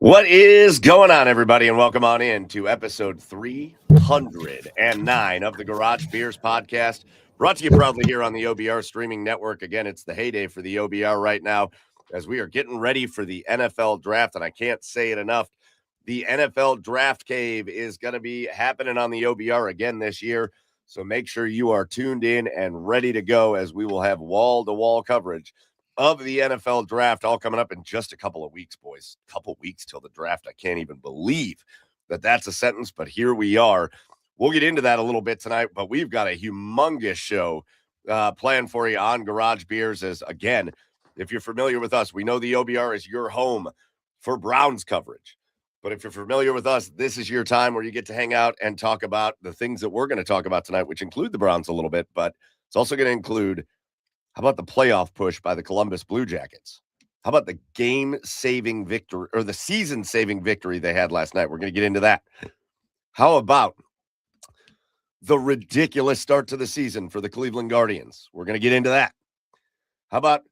What is going on, everybody, and welcome on in to episode 309 of the Garage Beers podcast, brought to you proudly here on the OBR streaming network. Again, it's the heyday for the OBR right now as we are getting ready for the NFL draft, and I can't say it enough. The NFL Draft Cave is going to be happening on the OBR again this year, so make sure you are tuned in and ready to go as we will have wall-to-wall coverage of the NFL draft, all coming up in just a couple of weeks, boys. A couple weeks till the draft. I can't even believe that that's a sentence, but here we are. We'll get into that a little bit tonight, but we've got a humongous show planned for you on Garage Beers. As again, if you're familiar with us, we know the OBR is your home for Browns coverage. But if you're familiar with us, this is your time where you get to hang out and talk about the things that we're going to talk about tonight, which include the Browns a little bit, but it's also going to include, how about the playoff push by the Columbus Blue Jackets? How about the game-saving victory or the season-saving victory they had last night? We're going to get into that. How about the ridiculous start to the season for the Cleveland Guardians? We're going to get into that. How about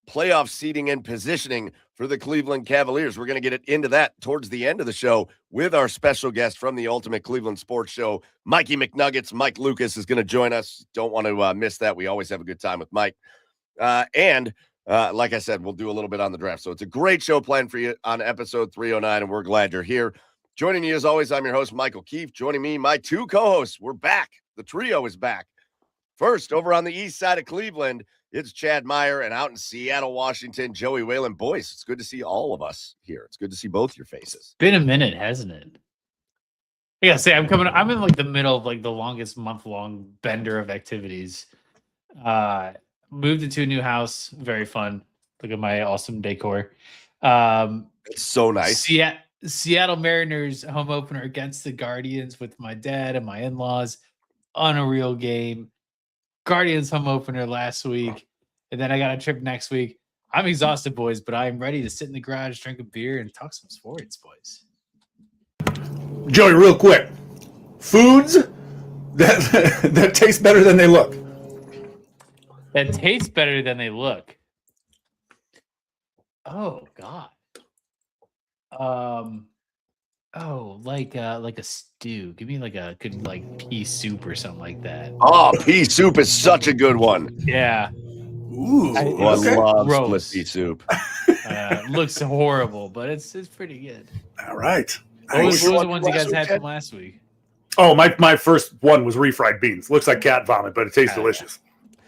playoff seeding and positioning for the Cleveland Cavaliers? We're going to get into that towards the end of the show with our special guest from the Ultimate Cleveland Sports Show, Mikey McNuggets. Mike Lucas is going to join us. Don't want to miss that. We always have a good time with Mike. And like I said, we'll do a little bit on the draft. So it's a great show planned for you on episode 309, and we're glad you're here. Joining me as always, I'm your host, Michael Keefe. Joining me, my two co-hosts. We're back. The trio is back. First, over on the east side of Cleveland, it's Chad Meyer, and out in Seattle, Washington, Joey Whalen. Boys, it's good to see all of us here. It's good to see both your faces. Been a minute, hasn't it? I gotta say, I'm in like the middle of like the longest month-long bender of activities. Moved into a new house, very fun. Look at my awesome decor. It's so nice. Seattle Mariners home opener against the Guardians with my dad and my in-laws. Unreal game. Guardians home opener last week, and then I got a trip next week. I'm exhausted, boys, but I'm ready to sit in the garage, drink a beer, and talk some sports, boys. Joey, real quick. Foods that taste better than they look. That tastes better than they look. Oh God. Like a stew. Give me like a good pea soup or something like that. Oh, pea soup is such a good one. Yeah. Ooh, I love Gross. split pea soup. Looks horrible, but it's pretty good. All right. What was the What ones you guys week, had Chad? from last week? Oh, my first one was refried beans. Looks like cat vomit, but it tastes delicious.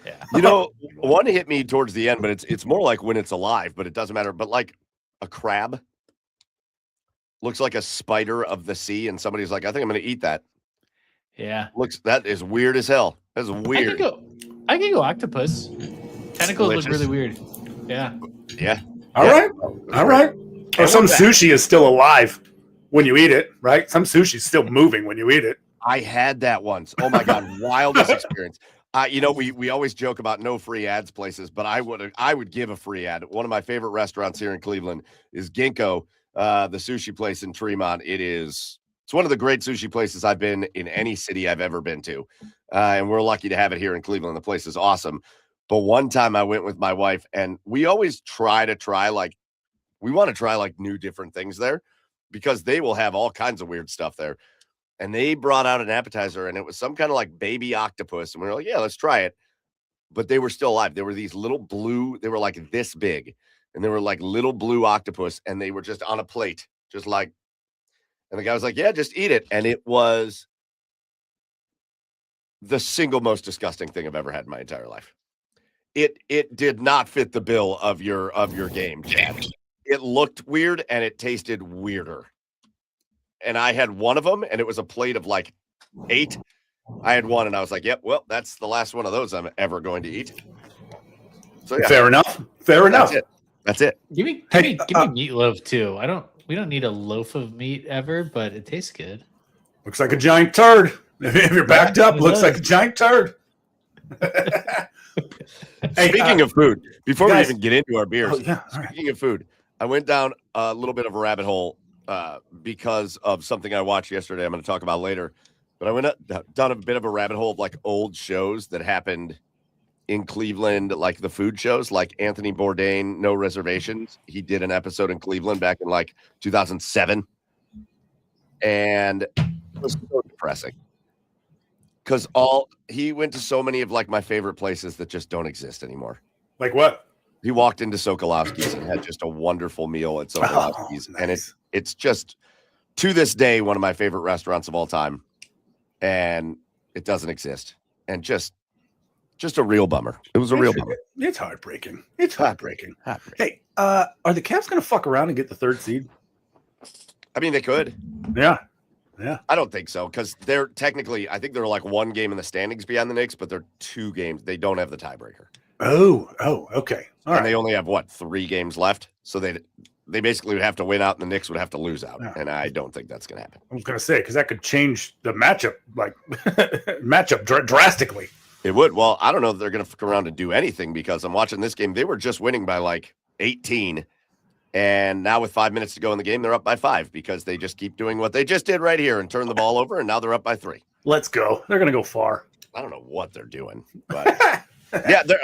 Yeah. You know, one hit me towards the end, but it's more like when it's alive, but it doesn't matter. But like a crab looks like a spider of the sea, and somebody's like, I think I'm going to eat that. Yeah. That is weird as hell. That's weird. I can go octopus. Tentacles Delicious. look really weird. Yeah. Yeah. All right. Or some sushi is still alive when you eat it, right? Some sushi is still moving when you eat it. I had that once. Oh my God. Wildest experience. We always joke about no free ads places, but I would give a free ad. One of my favorite restaurants here in Cleveland is Ginkgo, the sushi place in Tremont. It's one of the great sushi places I've been in any city I've ever been to. And we're lucky to have it here in Cleveland. The place is awesome. But one time I went with my wife, and we always try new different things there because they will have all kinds of weird stuff there. And they brought out an appetizer, and it was some kind of like baby octopus. And we were like, yeah, let's try it. But they were still alive. They were these little blue, they were like this big. And they were like little blue octopus, and they were just on a plate, just like, and the guy was like, yeah, just eat it. And it was the single most disgusting thing I've ever had in my entire life. It did not fit the bill of your game, Chad. It looked weird, and it tasted weirder. And I had one of them, and it was a plate of like 8. I had one, and I was like, yep, well, that's the last one of those I'm ever going to eat. So yeah. Fair enough. That's it. Give me meatloaf too. We don't need a loaf of meat ever, but it tastes good. Looks like a giant turd. If you're backed up, looks like a giant turd. Speaking of food, before we even get into our beers, right. Speaking of food, I went down a little bit of a rabbit hole because of something I watched yesterday. I'm going to talk about later. But I went down a bit of a rabbit hole of like old shows that happened in Cleveland, like the food shows, like Anthony Bourdain, No Reservations. He did an episode in Cleveland back in like 2007. And it was so depressing. Because he went to so many of like my favorite places that just don't exist anymore. Like what? He walked into Sokolowski's and had just a wonderful meal at Sokolowski's. Nice. And it's just, to this day, one of my favorite restaurants of all time. And it doesn't exist. And just a real bummer. It was a real bummer. It's heartbreaking. It's heartbreaking. Hey, are the Cavs going to fuck around and get the 3rd seed? I mean, they could. Yeah. I don't think so, because they're technically, I think they're like 1 game in the standings behind the Knicks, but they're 2 games. They don't have the tiebreaker. Oh, okay. All right. They only have 3 games left, so they basically would have to win out, and the Knicks would have to lose out, and I don't think that's going to happen. I was going to say, because that could change the matchup, drastically. It would. Well, I don't know if they're going to fuck around and do anything, because I'm watching this game. They were just winning by like 18, and now with 5 minutes to go in the game, they're up by 5 because they just keep doing what they just did right here and turn the ball over, and now they're up by 3. Let's go. They're going to go far. I don't know what they're doing, but yeah.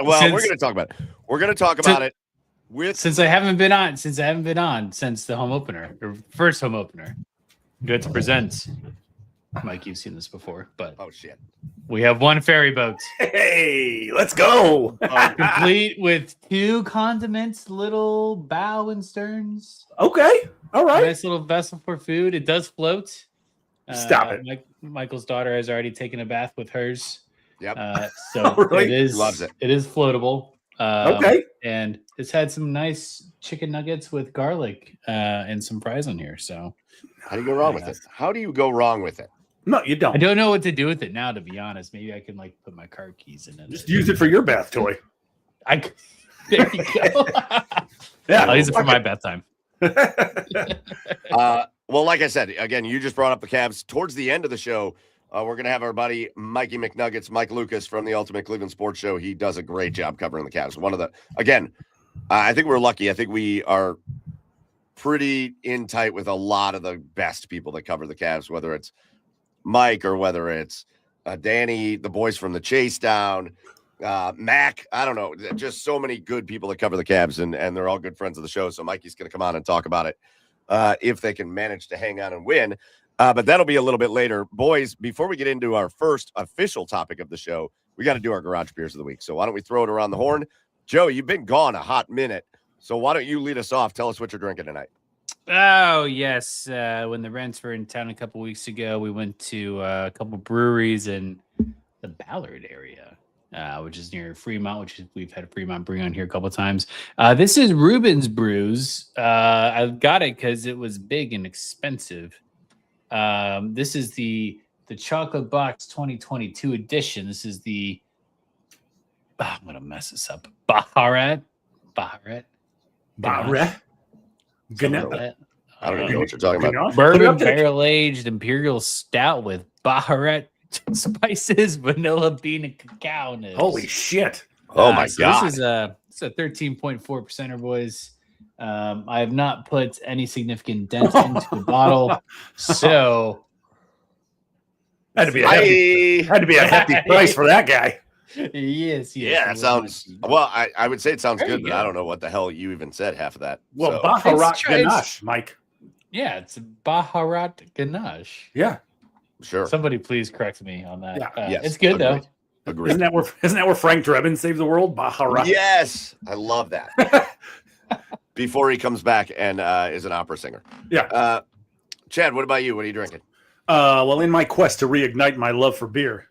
We're going to talk about it. We're going to talk about it since I haven't been on since the home opener, or first home opener. Good to present. Mike, you've seen this before, but oh shit, we have 1 ferry boat. Hey, let's go. Complete with 2 condiments, little bow and sterns. Okay, all right. Nice little vessel for food. It does float. Stop it. Michael's daughter has already taken a bath with hers. Yep. So Really? it is. He loves it. It is floatable. Okay. And it's had some nice chicken nuggets with garlic and some fries on here. So how do you go wrong with it? How do you go wrong with it? No, you don't. I don't know what to do with it now, to be honest. Maybe I can like put my car keys in it. Just use it for your bath toy. There you go. Yeah, I'll use it for my bath time. Well, like I said, again, you just brought up the Cavs. Towards the end of the show, we're going to have our buddy Mikey McNuggets, Mike Lucas from the Ultimate Cleveland Sports Show. He does a great job covering the Cavs. I think we're lucky. I think we are pretty in tight with a lot of the best people that cover the Cavs, whether it's Mike or whether it's Danny, the boys from the Chase Down, Mac. I don't know. Just so many good people that cover the Cavs, and they're all good friends of the show. So Mikey's going to come on and talk about it if they can manage to hang on and win. But that'll be a little bit later. Boys, before we get into our first official topic of the show, we got to do our Garage Beers of the Week. So why don't we throw it around the horn? Joe, you've been gone a hot minute. So why don't you lead us off? Tell us what you're drinking tonight. Oh, yes. When the Rents were in town a couple weeks ago, we went to a couple breweries in the Ballard area, which is near Fremont, which we've had Fremont Brewing on here a couple of times. This is Reuben's Brews. I got it because it was big and expensive. This is the Chocolate Box 2022 edition. This is the I'm gonna mess this up. Baharat. Ganache. I don't even know what you're talking about. Bourbon barrel aged imperial stout with Baharat spices, vanilla bean, and cacao nibs. Holy shit! Oh my god! This is a 13.4%er, boys. I have not put any significant dent into the bottle, so had to be a hefty price for that guy. Yes. Yeah, that sounds well. I would say it sounds good, but I don't know what the hell you even said half of that. Well, Baharat Ganache, Mike. Yeah, it's Baharat Ganache. Yeah, sure. Somebody please correct me on that. Yeah. Yes, it's good though. Agreed. Isn't that where Frank Drebin saved the world? Baharat. Yes, I love that. Before he comes back and is an opera singer. Yeah. Chad, what about you? What are you drinking? Well, in my quest to reignite my love for beer,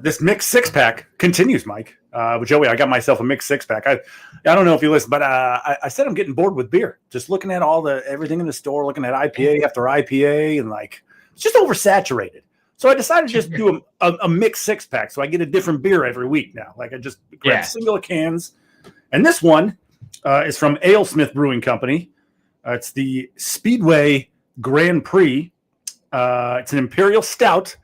this mixed 6-pack continues, Mike. Joey, I got myself a mixed 6-pack. I don't know if you listen, but I said I'm getting bored with beer. Just looking at everything in the store, looking at IPA after IPA, and like it's just oversaturated. So I decided to just do a mixed 6-pack, so I get a different beer every week now. Like I just grab single cans, and this one is from AleSmith Brewing Company. It's the Speedway Grand Prix. It's an Imperial Stout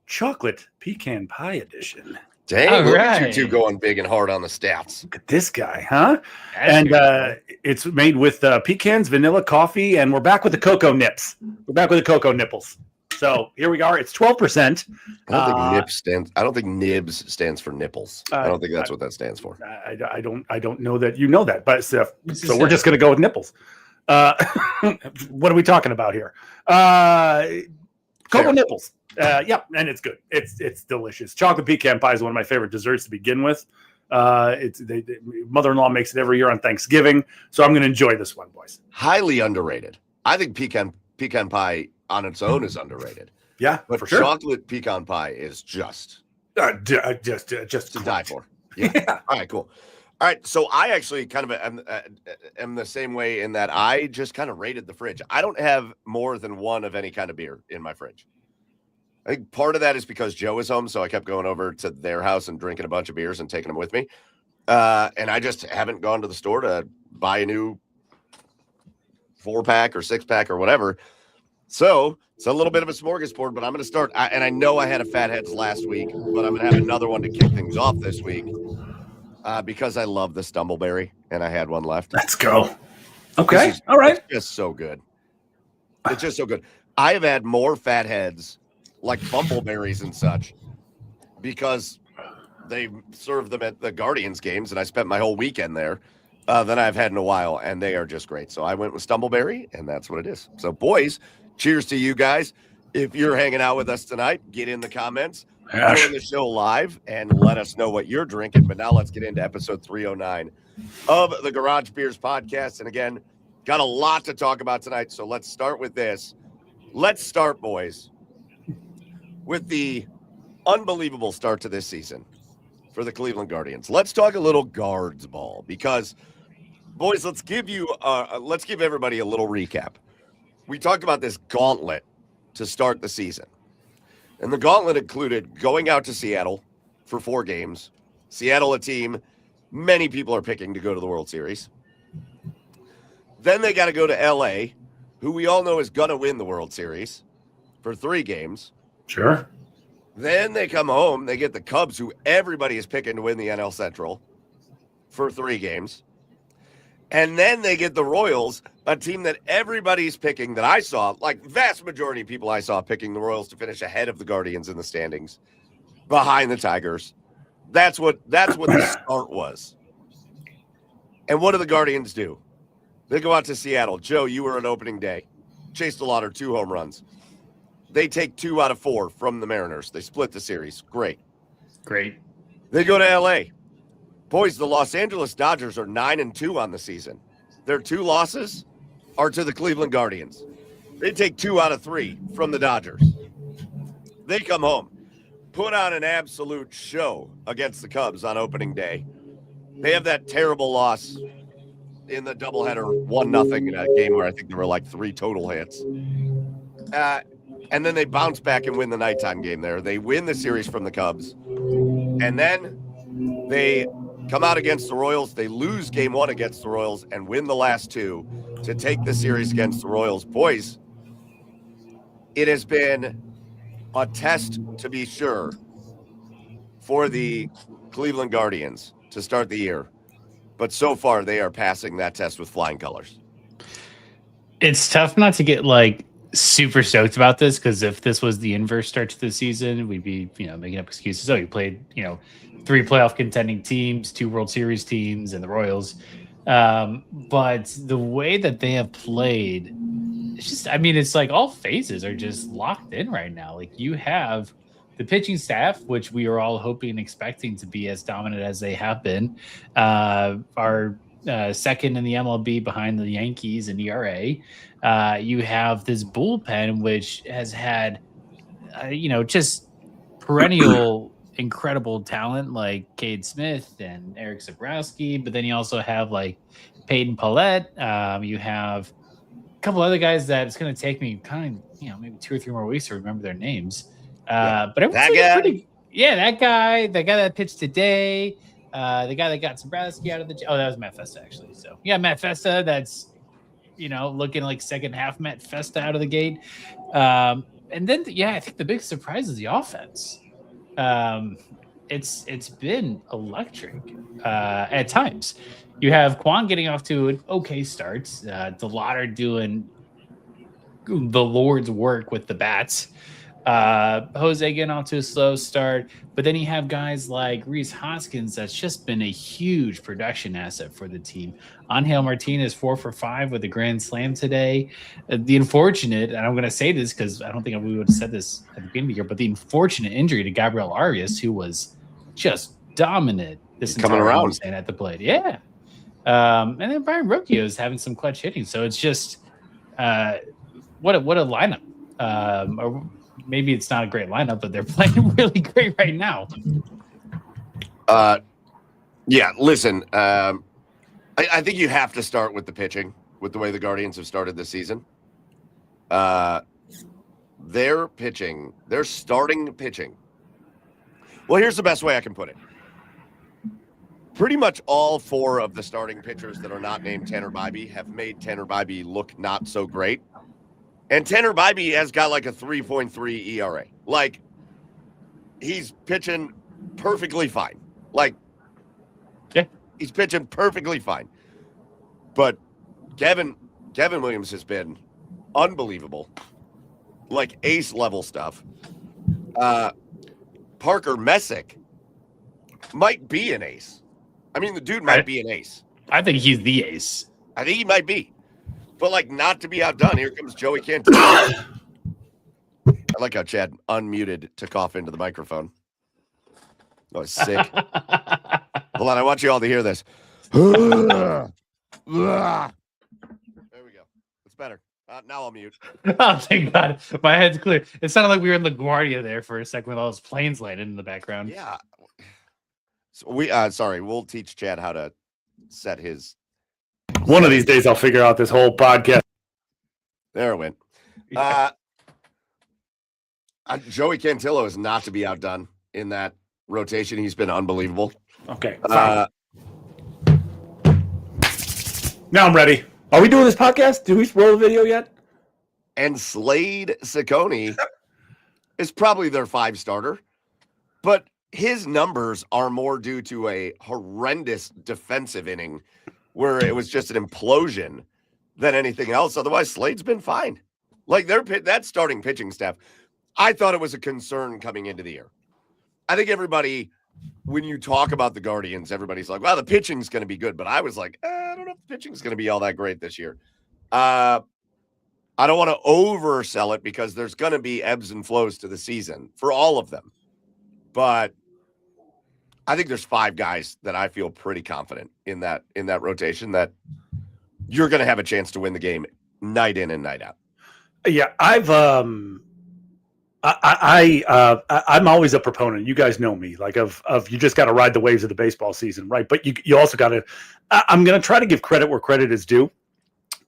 Chocolate Pecan Pie Edition. Dang, look at you two going big and hard on the stats. Look at this guy, huh? It's made with pecans, vanilla, coffee, and we're back with the cocoa nips. We're back with the cocoa nipples. So here we are. It's 12%. I don't think Nibs stands for nipples. I don't think that's what that stands for. I don't know that you know that, but so we're just going to go with nipples. What are we talking about here? Cocoa nipples. Yep, and it's good. It's delicious. Chocolate pecan pie is one of my favorite desserts to begin with. Mother-in-law makes it every year on Thanksgiving, so I'm going to enjoy this one, boys. Highly underrated. I think pecan pie on its own is underrated. Yeah, but for sure. Chocolate pecan pie is just to die for. Yeah. All right, cool. All right, so I actually kind of am the same way in that I just kind of raided the fridge. I don't have more than one of any kind of beer in my fridge. I think part of that is because Joe is home, so I kept going over to their house and drinking a bunch of beers and taking them with me. And I just haven't gone to the store to buy a new 4-pack or 6-pack or whatever. So it's a little bit of a smorgasbord, but I'm going to start. And I know I had a Fatheads last week, but I'm going to have another one to kick things off this week because I love the Stumbleberry, and I had one left. Let's go. Okay. All right. It's just so good. It's just so good. I have had more Fatheads like bumbleberries and such because they serve them at the Guardians games, and I spent my whole weekend there than I've had in a while, and they are just great. So I went with Stumbleberry, and that's what it is. So, boys, cheers to you guys. If you're hanging out with us tonight, get in the comments, join the show live, and let us know what you're drinking. But now let's get into episode 309 of the Garage Beers podcast. And again, got a lot to talk about tonight, so let's start with this. Let's start, boys, with the unbelievable start to this season for the Cleveland Guardians. Let's talk a little guards ball because, boys, let's give everybody a little recap. We talked about this gauntlet to start the season, and the gauntlet included going out to Seattle for 4 games. Seattle, a team many people are picking to go to the World Series. Then they got to go to LA, who we all know is going to win the World Series, for 3 games. Sure. Then they come home. They get the Cubs, who everybody is picking to win the NL Central, for 3 games. And then they get the Royals, a team that everybody's picking, that I saw, like vast majority of people I saw picking the Royals to finish ahead of the Guardians in the standings, behind the Tigers. That's what the start was. And what do the Guardians do? They go out to Seattle. Joe, you were on opening day. Chase DeLauder, 2 home runs. They take 2 out of 4 from the Mariners. They split the series. Great. They go to L.A. Boys, the Los Angeles Dodgers are 9-2 on the season. Their 2 losses are to the Cleveland Guardians. They take 2 out of 3 from the Dodgers. They come home, put on an absolute show against the Cubs on opening day. They have that terrible loss in the doubleheader, 1-0 in a game where I think there were like 3 total hits. And then they bounce back and win the nighttime game there. They win the series from the Cubs. And then they come out against the Royals. They lose game 1 against the Royals and win the last 2 to take the series against the Royals. Boys, it has been a test, to be sure, for the Cleveland Guardians to start the year. But so far, they are passing that test with flying colors. It's tough not to get super stoked about this, because if this was the inverse start to the season, we'd be making up excuses. Oh, you played 3 playoff contending teams, 2 World Series teams, and the Royals. But the way that they have played, it's just, it's like all phases are just locked in right now. Like, you have the pitching staff, which we are all hoping and expecting to be as dominant as they have been, are second in the MLB behind the Yankees in ERA. You have this bullpen, which has had, just perennial incredible talent like Cade Smith and Eric Zabrowski. But then you also have Peyton Paulette. You have a couple other guys that it's going to take me maybe 2 or 3 more weeks to remember their names. But that guy. That guy that pitched today. The guy that got Zabrowski out of that was Matt Festa, actually. So yeah, Matt Festa, that's looking like second half Matt Festa out of the gate. And then I think the big surprise is the offense. It's been electric at times. You have Kwan getting off to an okay start. DeLauder doing the Lord's work with the bats. Jose getting off to a slow start, but then you have guys like Reese Hoskins that's just been a huge production asset for the team. Angel Martinez 4 for 5 with a grand slam today. The unfortunate, and I'm going to say this because I don't think we would have said this at the beginning of the year, but the unfortunate injury to Gabriel Arias, who was just dominant this coming entire around stand at the plate. Yeah. And then Brian Rocchio is having some clutch hitting. So it's just what a lineup. Or maybe it's not a great lineup, but they're playing really great right now. Yeah, listen, I think you have to start with the pitching, with the way the Guardians have started this season. Their pitching, their starting pitching. Well, here's the best way I can put it. Pretty much all 4 of the starting pitchers that are not named Tanner Bybee have made Tanner Bybee look not so great. And Tanner Bybee has got like a 3.3 ERA. Like, he's pitching perfectly fine. Like, yeah, he's pitching perfectly fine. But Kevin Williams has been unbelievable. Like, ace level stuff. Parker Messick might be an ace. I mean, the dude might be an ace. I think he's the ace. I think he might be. But, like, not to be outdone, here comes Joey Cantillo. I like how Chad unmuted to cough into the microphone. Oh, it's sick. Hold on, I want you all to hear this. There we go. It's better. Now I'll mute. Oh, thank God. My head's clear. It sounded like we were in LaGuardia there for a second with all those planes landing in the background. Yeah. So sorry, we'll teach Chad how to set his. One of these days, I'll figure out this whole podcast. There it went. Joey Cantillo is not to be outdone in that rotation. He's been unbelievable. Okay. Now I'm ready. Are we doing this podcast? Do we roll the video yet? And Slade Ciccone is probably their 5 starter, but his numbers are more due to a horrendous defensive inning where it was just an implosion than anything else. Otherwise, Slade's been fine. Like, that starting pitching staff, I thought it was a concern coming into the year. I think everybody, when you talk about the Guardians, everybody's like, well, the pitching's going to be good. But I was like, I don't know if the pitching's going to be all that great this year. I don't want to oversell it because there's going to be ebbs and flows to the season for all of them. But I think there's 5 guys that I feel pretty confident in that rotation that you're going to have a chance to win the game night in and night out. Yeah, I'm always a proponent. You guys know me, like of you just got to ride the waves of the baseball season, right? But you also got to. I'm going to try to give credit where credit is due.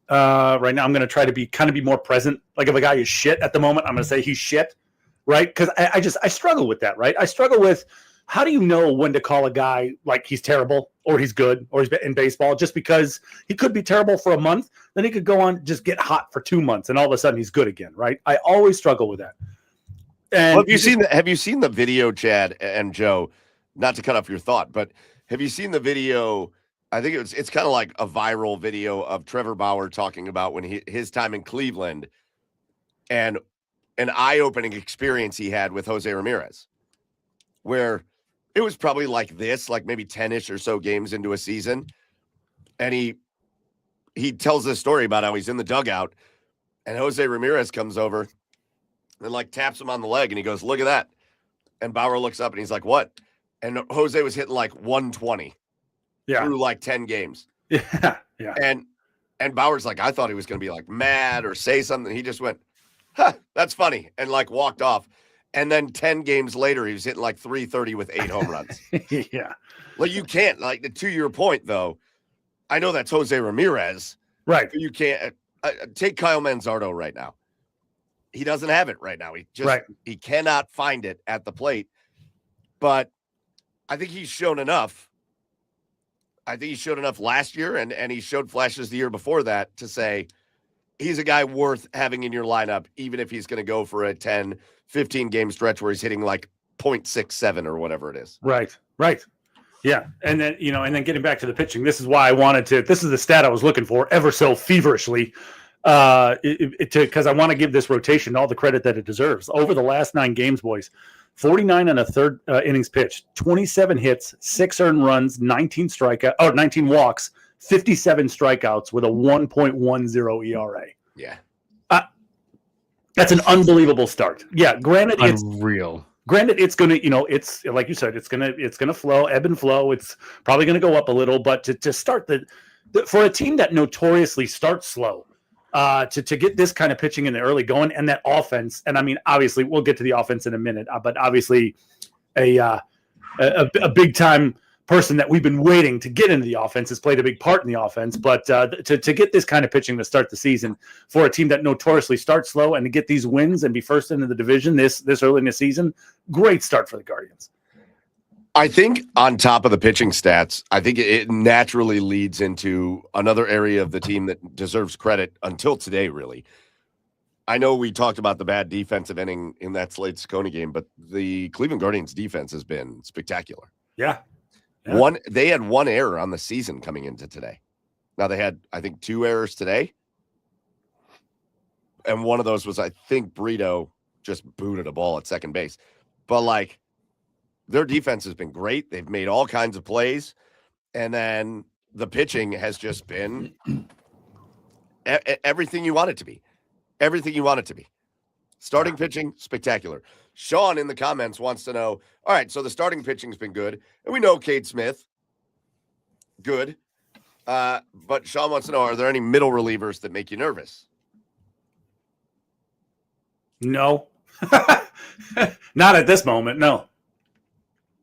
Right now, I'm going to try to be more present. Like if a guy is shit at the moment, I'm going to say he's shit, right? Because I struggle with that, right? I struggle with how do you know when to call a guy like he's terrible or he's good or he's in baseball just because he could be terrible for a month, then he could go on just get hot for 2 months and all of a sudden he's good again, right? I always struggle with that. And well, have you seen the video, Chad and Joe? Not to cut off your thought, but have you seen the video? I think it's kind of like a viral video of Trevor Bauer talking about when his time in Cleveland and an eye-opening experience he had with Jose Ramirez, where it was probably like this, like maybe 10-ish or so games into a season. And he tells this story about how he's in the dugout and Jose Ramirez comes over and like taps him on the leg and he goes, look at that. And Bauer looks up and he's like, what? And Jose was hitting like 120 through like 10 games. Yeah. And Bauer's like, I thought he was going to be like mad or say something. He just went, that's funny. And like walked off. And then 10 games later, he was hitting like 330 with 8 home runs. Yeah. Well, you can't, like, to your point, though, I know that's Jose Ramirez. Right. You can't take Kyle Manzardo right now. He doesn't have it right now. He cannot find it at the plate. But I think he's shown enough. I think he showed enough last year, and he showed flashes the year before that to say he's a guy worth having in your lineup, even if he's going to go for a 10, 15 game stretch where he's hitting like 0.67 or whatever it is. Right. Yeah. And then, and then getting back to the pitching, this is why I wanted to, this is the stat I was looking for ever so feverishly. because I want to give this rotation all the credit that it deserves. Over the last 9 games, boys, 49 and a third innings pitched, 27 hits, 6 earned runs, 19 walks, 57 strikeouts with a 1.10 ERA. Yeah. That's an unbelievable start. Yeah, granted, Unreal. it's going to, it's like you said, it's going to flow, ebb and flow. It's probably going to go up a little, but to start for a team that notoriously starts slow, to get this kind of pitching in the early going and that offense, and I mean, obviously we'll get to the offense in a minute, but obviously a big time person that we've been waiting to get into the offense has played a big part in the offense. But to get this kind of pitching to start the season for a team that notoriously starts slow and to get these wins and be first into the division this early in the season, great start for the Guardians. I think on top of the pitching stats, I think it naturally leads into another area of the team that deserves credit until today, really. I know we talked about the bad defensive inning in that Slade-Cecconi game, but the Cleveland Guardians defense has been spectacular. Yeah. They had 1 error on the season coming into today. Now they had, I think, 2 errors today. And one of those was, I think, Brito just booted a ball at second base. But their defense has been great. They've made all kinds of plays. And then the pitching has just been everything you want it to be. Everything you want it to be. Starting pitching, spectacular. Sean in the comments wants to know, all right, so the starting pitching's been good. And we know Cade Smith, good. But Sean wants to know, are there any middle relievers that make you nervous? No. Not at this moment, no.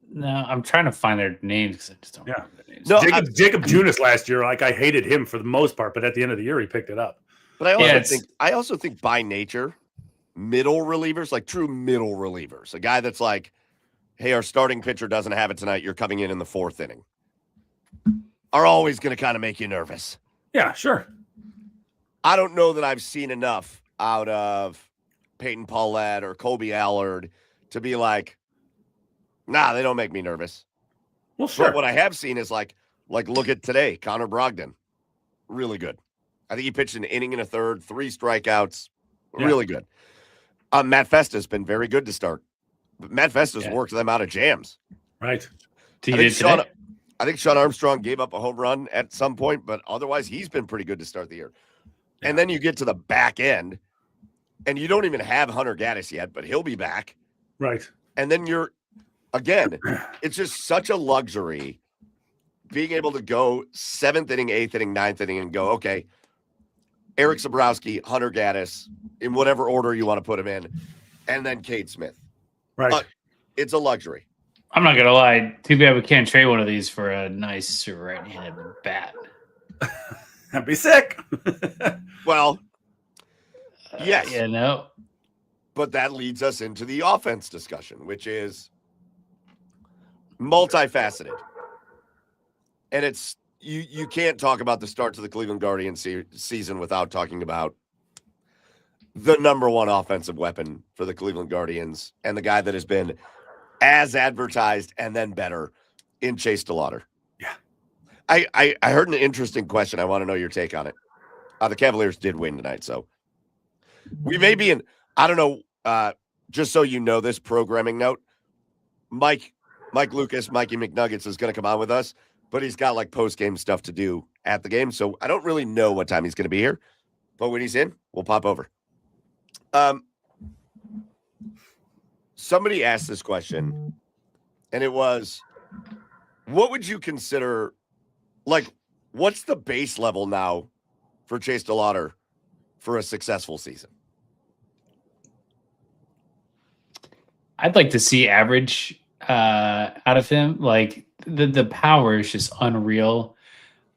No, I'm trying to find their names because I just don't remember their names. No, Jacob Junis last year, I hated him for the most part, but at the end of the year, he picked it up. But I also think by nature, middle relievers, true middle relievers, a guy that's like, hey, our starting pitcher doesn't have it tonight, you're coming in the 4th inning, are always going to kind of make you nervous. Yeah, sure. I don't know that I've seen enough out of Peyton Paulette or Colby Allard to be like, nah, they don't make me nervous. Well, sure. But what I have seen is like look at today, Connor Brogdon, really good. I think he pitched an inning and a third, 3 strikeouts, really good. Matt Festa's been very good to start. But Matt Festa's worked them out of jams. Right. I think Sean Armstrong gave up a home run at some point, but otherwise he's been pretty good to start the year. Yeah. And then you get to the back end, and you don't even have Hunter Gaddis yet, but he'll be back. Right. And then again, it's just such a luxury being able to go 7th inning, 8th inning, 9th inning and go, okay, Eric Zabrowski, Hunter Gaddis, in whatever order you want to put him in, and then Cade Smith. Right. It's a luxury. I'm not going to lie. Too bad we can't trade one of these for a nice right-handed bat. I'd be sick. Well, yes. Yeah, no. But that leads us into the offense discussion, which is multifaceted. And it's you can't talk about the start to the Cleveland Guardians season without talking about the number 1 offensive weapon for the Cleveland Guardians and the guy that has been as advertised and then better in Chase DeLauter. Yeah. I heard an interesting question. I want to know your take on it. The Cavaliers did win tonight, so we may be in, I don't know, just so you know this programming note, Mike Lucas, Mikey McNuggets is going to come on with us, but he's got post-game stuff to do at the game, so I don't really know what time he's going to be here, but when he's in, we'll pop over. Somebody asked this question, and it was, what would you consider, what's the base level now for Chase DeLauter for a successful season? I'd like to see average out of him. The power is just unreal.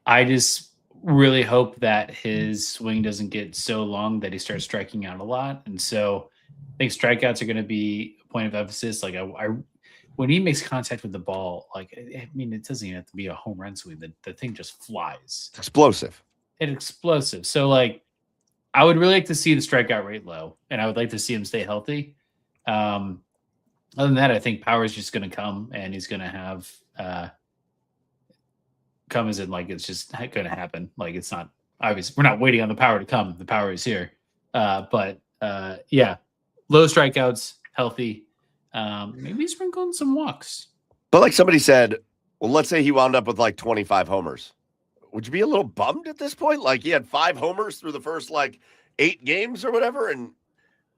I just really hope that his swing doesn't get so long that he starts striking out a lot. And so I think strikeouts are going to be a point of emphasis. When he makes contact with the ball, it doesn't even have to be a home run swing. The thing just flies. It's explosive. It's explosive. So I would really like to see the strikeout rate low, and I would like to see him stay healthy. Other than that, I think power is just going to come, and he's going to have come as in it's just going to happen. It's not obviously we're not waiting on the power to come. The power is here. But yeah, low strikeouts, healthy. Maybe sprinkle in some walks. But like somebody said, well, let's say he wound up with like 25 homers. Would you be a little bummed at this point? Like he had 5 homers through the first like 8 games or whatever, and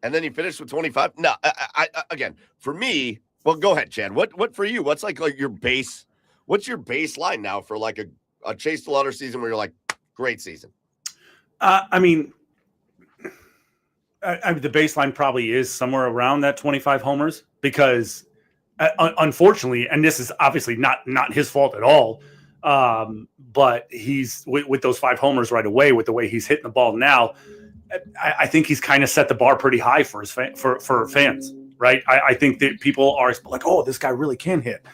then he finished with 25. No, I again, for me, well, go ahead, Chad. What for you? What's like your base? What's your baseline now for like a Chase DeLauter season where you're like, great season? I mean, the baseline probably is somewhere around that 25 homers because, unfortunately, and this is obviously not his fault at all, but he's with those 5 homers right away with the way he's hitting the ball now. I think he's kind of set the bar pretty high for his for fans, right? I think that people are like, oh, this guy really can hit.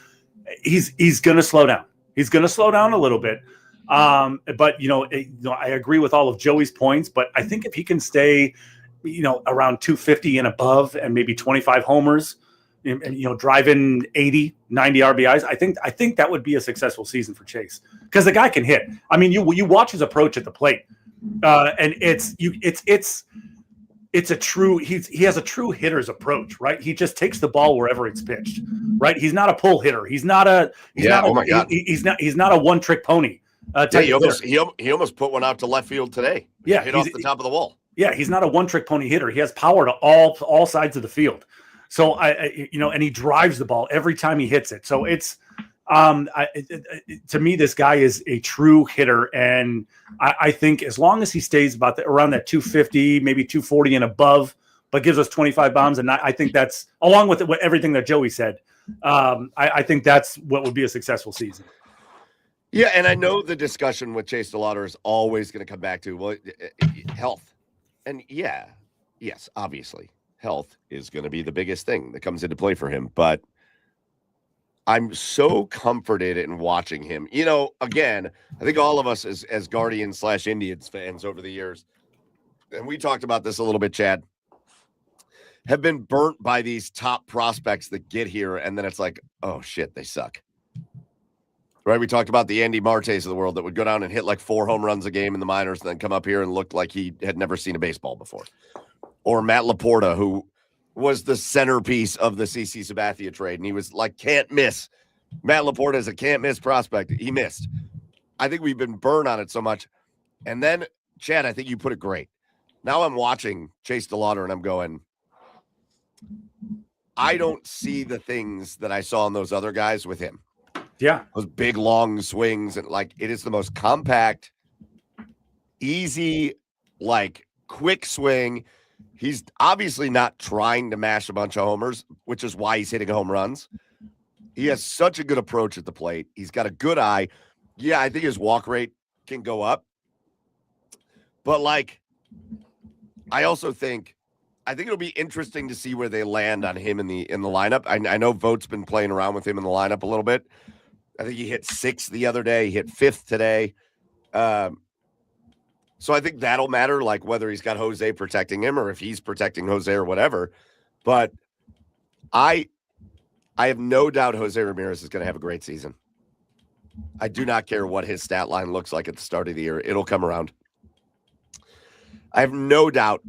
He's going to slow down. He's going to slow down a little bit. But I agree with all of Joey's points. But I think if he can stay, around 250 and above, and maybe 25 homers, and driving 80, 90 RBIs, I think that would be a successful season for Chase because the guy can hit. I mean, you watch his approach at the plate. And it's a true he has a true hitter's approach, right? He just takes the ball wherever it's pitched, right? He's not a pull hitter. He's not a one trick pony. He almost put one out to left field today. Yeah, hit off the top of the wall. Yeah, he's not a one trick pony hitter. He has power to all sides of the field. So and he drives the ball every time he hits it. So it's to me, this guy is a true hitter, and I think as long as he stays around that 250, maybe 240 and above, but gives us 25 bombs, and I think that's along with everything that Joey said. I think that's what would be a successful season. Yeah, and I know the discussion with Chase DeLauter is always going to come back to health, and yes, obviously, health is going to be the biggest thing that comes into play for him, but I'm so comforted in watching him. Again, I think all of us as Guardians / Indians fans over the years, and we talked about this a little bit, Chad, have been burnt by these top prospects that get here, and then it's like, oh, shit, they suck. Right? We talked about the Andy Martes of the world that would go down and hit like 4 home runs a game in the minors and then come up here and look like he had never seen a baseball before. Or Matt Laporta, who was the centerpiece of the CC Sabathia trade, and he was like, can't miss. Matt Laporta is a can't miss prospect. He missed. I think we've been burned on it so much. And then, Chad, I think you put it great. Now I'm watching Chase DeLauter, and I'm going, I don't see the things that I saw in those other guys with him. Yeah. Those big, long swings. And like, it is the most compact, easy, like quick swing. He's obviously not trying to mash a bunch of homers, which is why he's hitting home runs. He has such a good approach at the plate. He's got a good eye. Yeah, I think his walk rate can go up. But like, I also think it'll be interesting to see where they land on him in the lineup. I know Vogt's been playing around with him in the lineup a little bit. I think he hit 6th the other day. He hit 5th today. So I think that'll matter, like whether he's got Jose protecting him or if he's protecting Jose or whatever. But I have no doubt Jose Ramirez is going to have a great season. I do not care what his stat line looks like at the start of the year. It'll come around. I have no doubt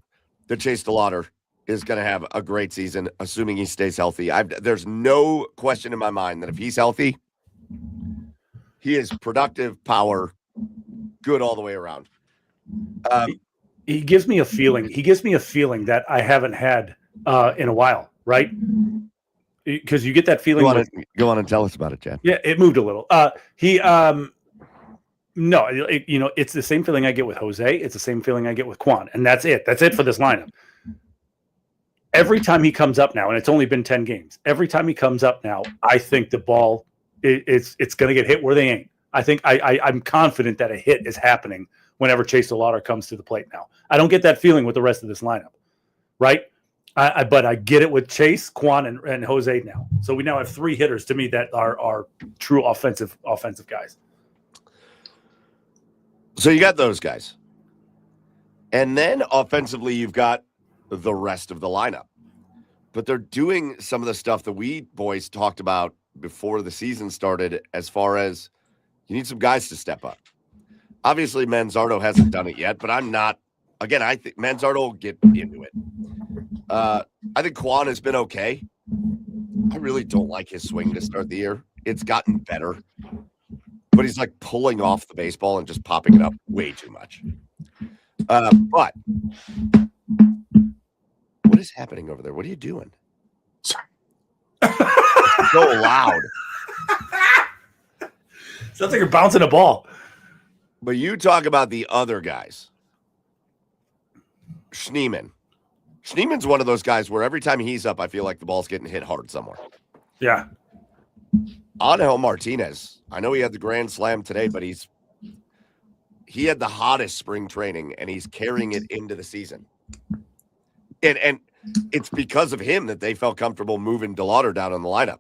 that Chase DeLauter is going to have a great season, assuming he stays healthy. There's no question in my mind that if he's healthy, he is productive, power, good all the way around. He gives me a feeling. That I haven't had in a while, right? Because you get that feeling. Go on and tell us about it, Chad. Yeah, it moved a little. It's the same feeling I get with Jose. It's the same feeling I get with Quan, and that's it. That's it for this lineup. Every time he comes up now, and it's only been 10 games. Every time he comes up now, I think the ball it's going to get hit where they ain't. I think I'm confident that a hit is happening whenever Chase DeLauter comes to the plate now. I don't get that feeling with the rest of this lineup, right? But I get it with Chase, Quan, and Jose now. So we now have 3 hitters to me that are true offensive guys. So you got those guys. And then offensively, you've got the rest of the lineup. But they're doing some of the stuff that we boys talked about before the season started as far as you need some guys to step up. Obviously, Manzardo hasn't done it yet, but I'm not. Again, I think Manzardo will get into it. I think Quan has been okay. I really don't like his swing to start the year. It's gotten better, but he's like pulling off the baseball and just popping it up way too much. But what is happening over there? What are you doing? Sorry. So loud. Sounds like you're bouncing a ball. But you talk about the other guys. Schneemann. Schneemann's one of those guys where every time he's up, I feel like the ball's getting hit hard somewhere. Yeah. Angel Martinez. I know he had the grand slam today, but he had the hottest spring training, and he's carrying it into the season. And it's because of him that they felt comfortable moving DeLauder down on the lineup.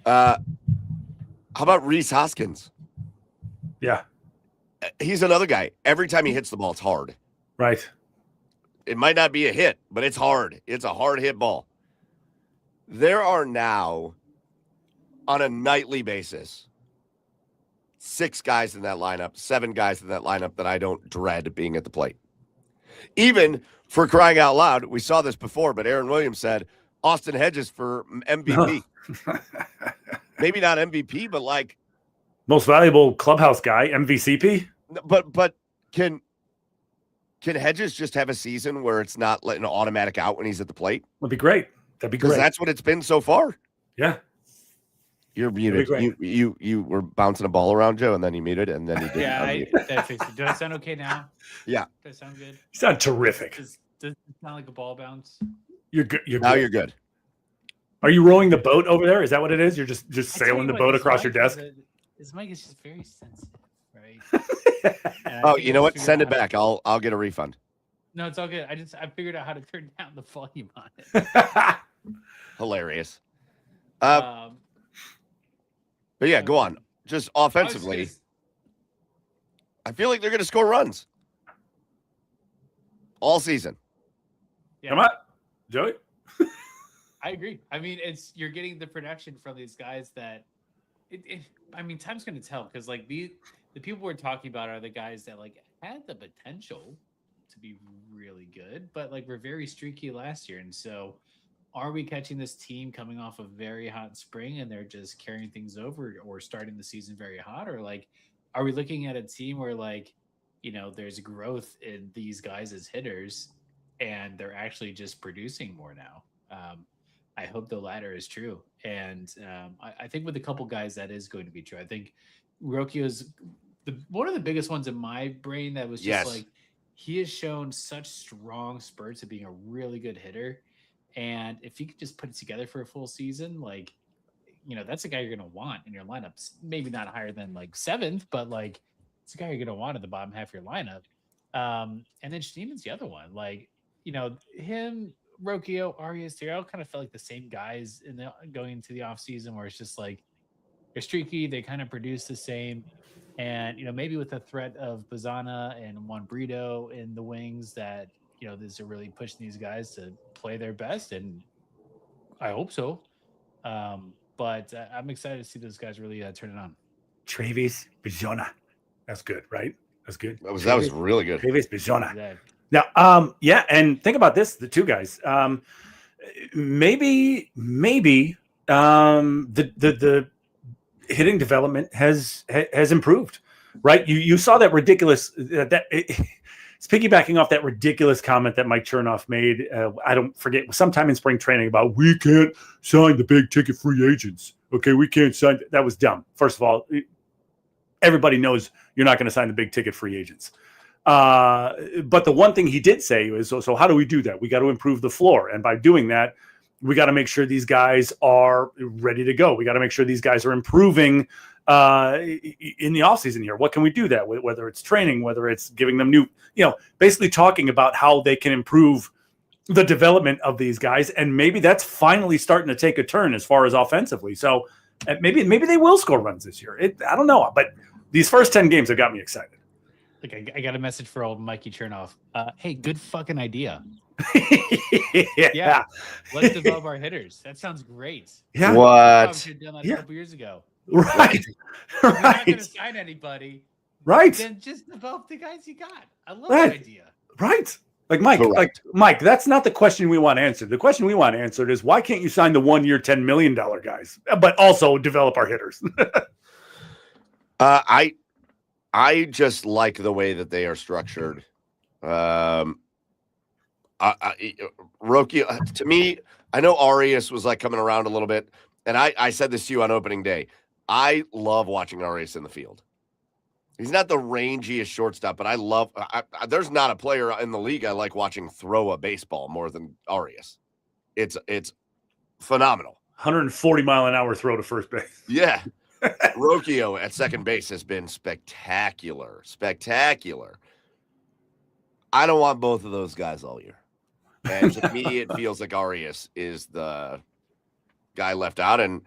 How about Rhys Hoskins? Yeah. He's another guy. Every time he hits the ball, it's hard. Right. It might not be a hit, but it's hard. It's a hard hit ball. There are now, on a nightly basis, 6 guys in that lineup, 7 guys in that lineup that I don't dread being at the plate. Even for crying out loud, we saw this before, but Aaron Williams said Austin Hedges for MVP. Maybe not MVP, but like most valuable clubhouse guy, MVCP. But can Hedges just have a season where it's not letting an automatic out when he's at the plate? That'd be great. That'd be Because great. that's what it's been so far. Yeah. You're muted. You were bouncing a ball around, Joe, and then you muted, and then you didn't. Yeah, unmute. that fixed it. Does that sound okay now? Yeah. Does that sound good? You sound terrific. Does it sound like a ball bounce? You're good. Now you're good. Are you rowing the boat over there? Is that what it is? You're just I tell sailing you the what, boat this across your mic is desk? This mic is just very sensitive, right? And I Oh, think you I know what? figured Send out it back. I'll get a refund. No, it's all good. I figured out how to turn down the volume on it. Hilarious. Um, But yeah, go on. Just I was offensively, just I feel like they're going to score runs all season. yeah, Come on, Joey. I agree. I mean, you're getting the production from these guys that I mean, time's going to tell because like the people we're talking about are the guys that like had the potential to be really good, but like were very streaky last year. And so are we catching this team coming off a very hot spring and they're just carrying things over or starting the season very hot? Or like, are we looking at a team where like, there's growth in these guys as hitters and they're actually just producing more now? I hope the latter is true. And I think with a couple guys, that is going to be true. I think Rocchio's one of the biggest ones in my brain that was just Yes. like, he has shown such strong spurts of being a really good hitter. And if you could just put it together for a full season, like, that's a guy you're going to want in your lineups. Maybe not higher than like 7th, but like, it's a guy you're going to want at the bottom half of your lineup. And then Schneemann's the other one. Like, him, Rocchio, Arias, they all kind of felt like the same guys going into the offseason where it's just like they're streaky, they kind of produce the same. And, maybe with the threat of Bazana and Juan Brito in the wings that, this are really pushing these guys to play their best. And I hope so. But I'm excited to see those guys really turn it on. Travis Bizona. That's good, right? That's good. That was really good. Travis Bizona. Exactly. Now, yeah, and think about this: the two guys. Maybe the hitting development has improved, right? You saw that ridiculous it's piggybacking off that ridiculous comment that Mike Chernoff made. I don't forget sometime in spring training about we can't sign the big ticket free agents. Okay, we can't sign. That was dumb. First of all, everybody knows you're not going to sign the big ticket free agents. But the one thing he did say is, so how do we do that? We got to improve the floor. And by doing that, we got to make sure these guys are ready to go. We got to make sure these guys are improving in the offseason here. What can we do that? Whether it's training, whether it's giving them new, basically talking about how they can improve the development of these guys. And maybe that's finally starting to take a turn as far as offensively. So maybe they will score runs this year. I don't know. But these first 10 games have got me excited. Like I got a message for old Mikey Chernoff. Hey, good fucking idea. Yeah. Let's develop our hitters. That sounds great. Yeah. What? Should have done that Yeah. a couple years ago. Right. We're not going to Right. sign anybody. Right. Then just develop the guys you got. I love Right. that idea. Right. Like Mike, that's not the question we want answered. The question we want answered is why can't you sign the 1 year, $10 million guys, but also develop our hitters? I just like the way that they are structured. Roki, to me, I know Arias was like coming around a little bit, and I said this to you on opening day. I love watching Arias in the field. He's not the rangiest shortstop, but I love. There's not a player in the league I like watching throw a baseball more than Arias. It's phenomenal. 140-mile-an-hour throw to first base. Yeah. Rocchio at second base has been spectacular. Spectacular. I don't want both of those guys all year. And to me, it feels like Arias is the guy left out. And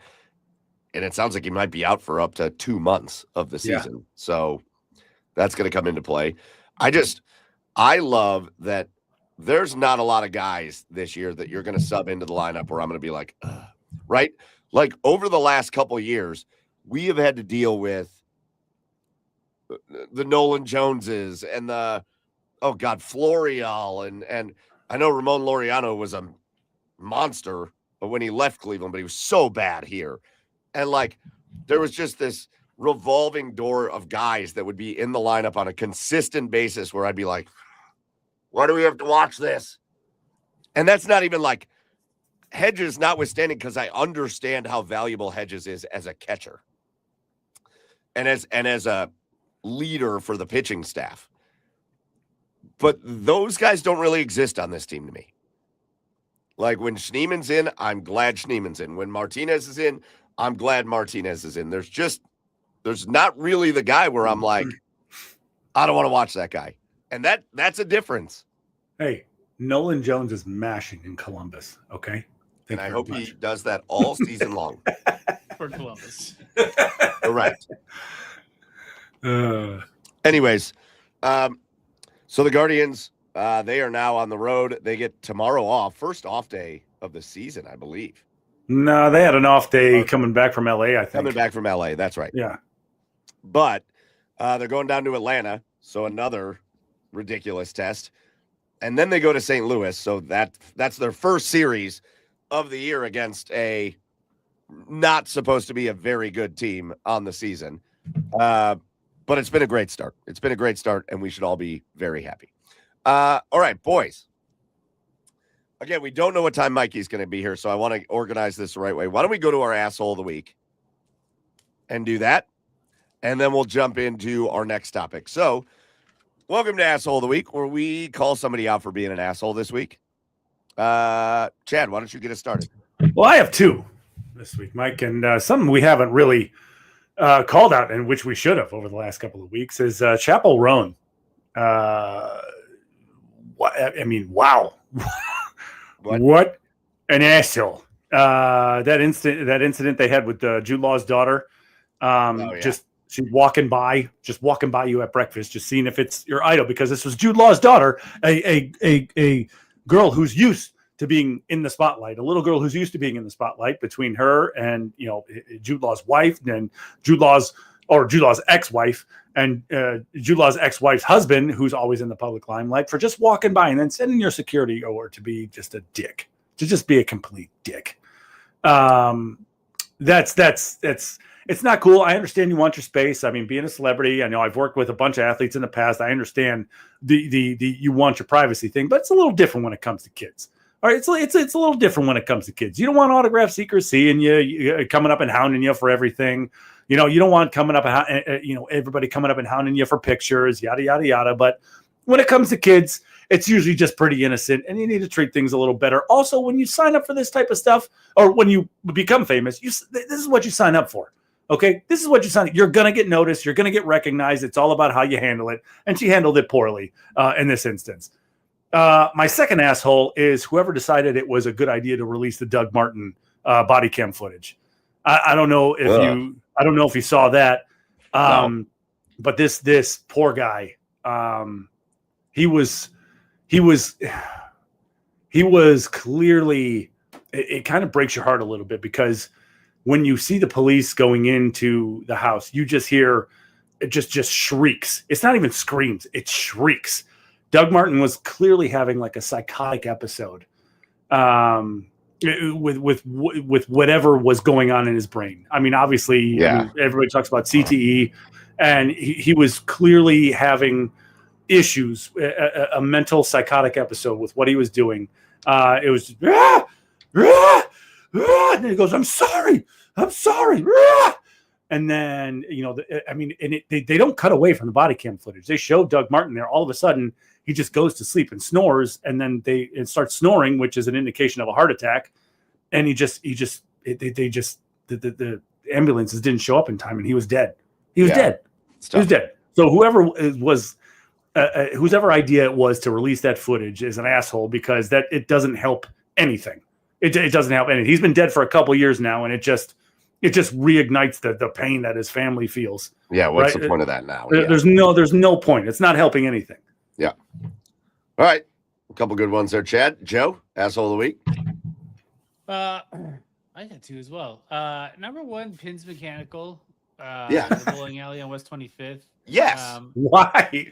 it sounds like he might be out for up to 2 months of the season. Yeah. So that's going to come into play. I love that there's not a lot of guys this year that you're going to sub into the lineup where I'm going to be like, ugh. Right? Like over the last couple of years, we have had to deal with the Nolan Joneses and Florial. And I know Ramon Laureano was a monster when he left Cleveland, but he was so bad here. And like, there was just this revolving door of guys that would be in the lineup on a consistent basis where I'd be like, why do we have to watch this? And that's not even like Hedges notwithstanding, because I understand how valuable Hedges is as a catcher and as a leader for the pitching staff. But those guys don't really exist on this team to me. Like when Schneeman's in, I'm glad Schneeman's in. When Martinez is in, I'm glad Martinez is in. There's not really the guy where I'm like, I don't want to watch that guy. And that's a difference. Hey, Nolan Jones is mashing in Columbus, okay? And I hope he does that all season long. For Columbus. Correct. Anyways, so the Guardians, they are now on the road. They get tomorrow off. First off day of the season, I believe. No, they had an off day coming back from LA, I think. Coming back from LA, that's right. Yeah. But they're going down to Atlanta, so another ridiculous test. And then they go to St. Louis, so that's their first series of the year against a not supposed to be a very good team on the season. But it's been a great start. It's been a great start, and we should all be very happy. All right, boys. Again, we don't know what time Mikey's going to be here, so I want to organize this the right way. Why don't we go to our asshole of the week and do that? And then we'll jump into our next topic. So, welcome to Asshole of the Week, where we call somebody out for being an asshole this week. Chad, why don't you get us started? Well, I have two this week, Mike, and something we haven't really called out, and which we should have over the last couple of weeks, is Chappell Roan. Wow. What an asshole. That incident they had with Jude Law's daughter. Just walking by you at breakfast, just seeing if it's your idol, because this was Jude Law's daughter, a girl who's used to being in the spotlight, a little girl who's used to being in the spotlight, between her and, Jude Law's wife, and Jude Law's ex-wife, and Jude Law's ex-wife's husband, who's always in the public limelight, for just walking by and then sending your security over to be just a dick, to just be a complete dick. It's not cool. I understand you want your space. I mean, being a celebrity, I know I've worked with a bunch of athletes in the past. I understand the you want your privacy thing, but it's a little different when it comes to kids. All right, it's a little different when it comes to kids. You don't want autograph seekers seeing you coming up and hounding you for everything. You don't want everybody coming up and hounding you for pictures, yada yada yada. But when it comes to kids, it's usually just pretty innocent, and you need to treat things a little better. Also, when you sign up for this type of stuff, or when you become famous, this is what you sign up for. Okay, this is what you sign. You're going to get noticed. You're going to get recognized. It's all about how you handle it. And she handled it poorly in this instance. My second asshole is whoever decided it was a good idea to release the Doug Martin body cam footage. I don't know if you saw that. No. But this poor guy, he was clearly, it kind of breaks your heart a little bit, because when you see the police going into the house, you just hear it just shrieks. It's not even screams; it shrieks. Doug Martin was clearly having like a psychotic episode, with whatever was going on in his brain. I mean, obviously, everybody talks about CTE, and he was clearly having issues, a mental psychotic episode with what he was doing. It was and then he goes, I'm sorry. And then, they don't cut away from the body cam footage. They show Doug Martin there. All of a sudden, he just goes to sleep and snores, and then it starts snoring, which is an indication of a heart attack. And the ambulances didn't show up in time, and he was dead. He was dead. So whoever was, whose idea it was to release that footage is an asshole, because it doesn't help anything. It doesn't help anything. He's been dead for a couple years now, and it just reignites the pain that his family feels. Yeah, what's the point of that now? There's no point. It's not helping anything. Yeah. All right. A couple good ones there, Chad. Joe, asshole of the week. I got two as well. Number one, Pins Mechanical. The bowling alley on West 25th. Yes. Why?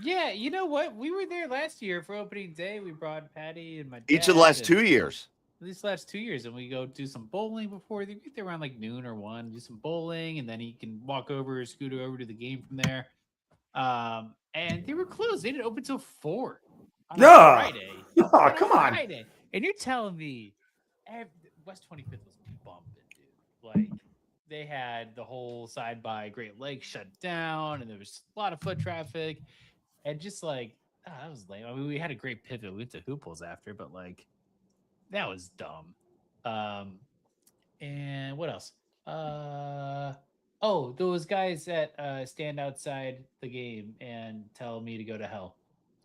Yeah, you know what? We were there last year for opening day. We brought Patty and my dad. Each of the last 2 years. These last 2 years, and we go do some bowling before. They get there around like noon or 1, do some bowling, and then he can walk over or scooter over to the game from there. And they were closed. They didn't open till 4 on Friday. Oh, come on. Friday. And you're telling me West 25th was bumping, dude. Like, they had the whole side by Great Lakes shut down, and there was a lot of foot traffic, and just like, that was lame. I mean, we had a great pivot. We went to Hooples after, but like, that was dumb. And what else? Those guys that stand outside the game and tell me to go to hell.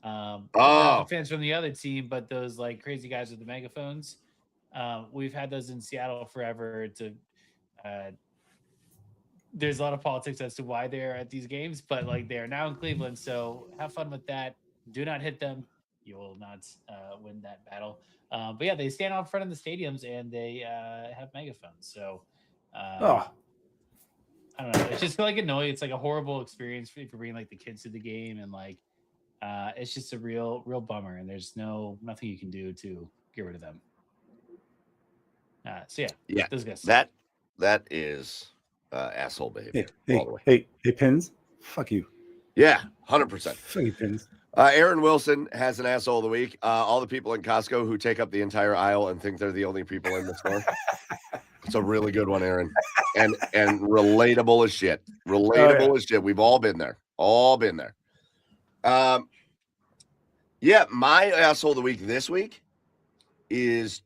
Not the fans from the other team, but those like crazy guys with the megaphones. We've had those in Seattle forever. There's a lot of politics as to why they're at these games, but like they are now in Cleveland, so have fun with that. Do not hit them. You will not win that battle. But yeah, they stand out front of the stadiums and they have megaphones. So I don't know. It's just like annoying. It's like a horrible experience for bringing like the kids to the game, and like it's just a real bummer. And there's nothing you can do to get rid of them. Those guys. That is asshole behavior. Hey, Pins, fuck you. Yeah, 100%. Fuck you, Pins. Aaron Wilson has an asshole of the week. All the people in Costco who take up the entire aisle and think they're the only people in the store. It's a really good one, Aaron. And relatable as shit. As shit. We've all been there. My asshole of the week this week is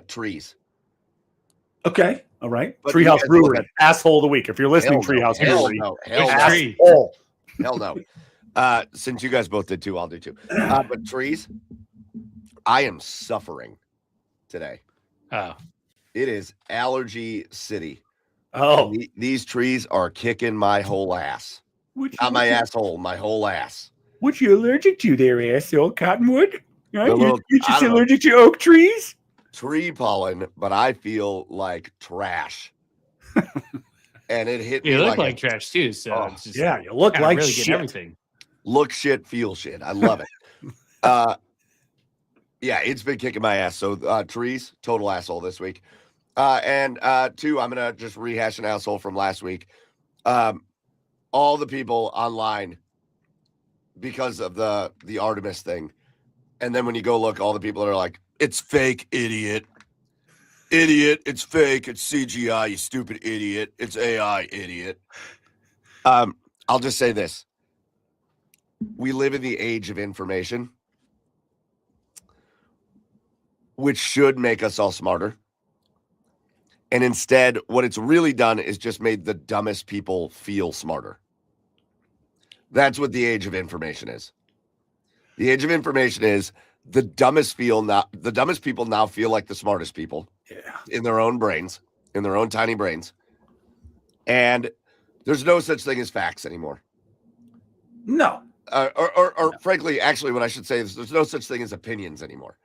trees. Okay. All right. But Treehouse Brewery, asshole of the week. If you're listening, Treehouse Brewery. Hell no. Since you guys both did too, I'll do too. But trees, I am suffering today. Oh. It is allergy city. Oh. These trees are kicking my whole ass. Not my asshole, my whole ass. What you allergic to there, asshole? Cottonwood? Right? You're just allergic to oak trees? Tree pollen, but I feel like trash. And it hit me. You look like trash too, so it's just, you look like really shit. Everything. Look shit, feel shit. I love it. It's been kicking my ass. So trees, total asshole this week. And two, I'm gonna just rehash an asshole from last week. All the people online because of the Artemis thing. And then when you go look, all the people that are like, it's fake, idiot. Idiot, it's fake, it's CGI, you stupid idiot. It's AI, idiot. I'll just say this. We live in the age of information, which should make us all smarter. And instead, what it's really done is just made the dumbest people feel smarter. That's what the age of information is. The age of information is the dumbest people now feel like the smartest people in their own brains, in their own tiny brains. And there's no such thing as facts anymore. No. Or frankly, actually, what I should say is there's no such thing as opinions anymore.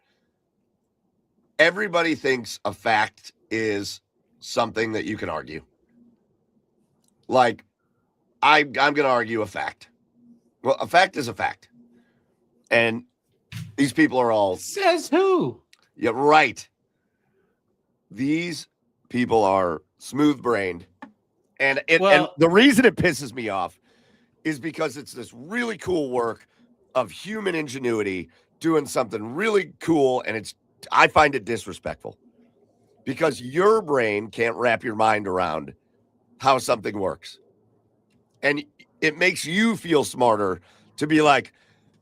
Everybody thinks a fact is something that you can argue. Like, I'm going to argue a fact. Well, a fact is a fact. And these people are all... Says who? Yeah, right. These people are smooth-brained. And the reason it pisses me off is because it's this really cool work of human ingenuity doing something really cool, and I find it disrespectful because your brain can't wrap your mind around how something works. And it makes you feel smarter to be like,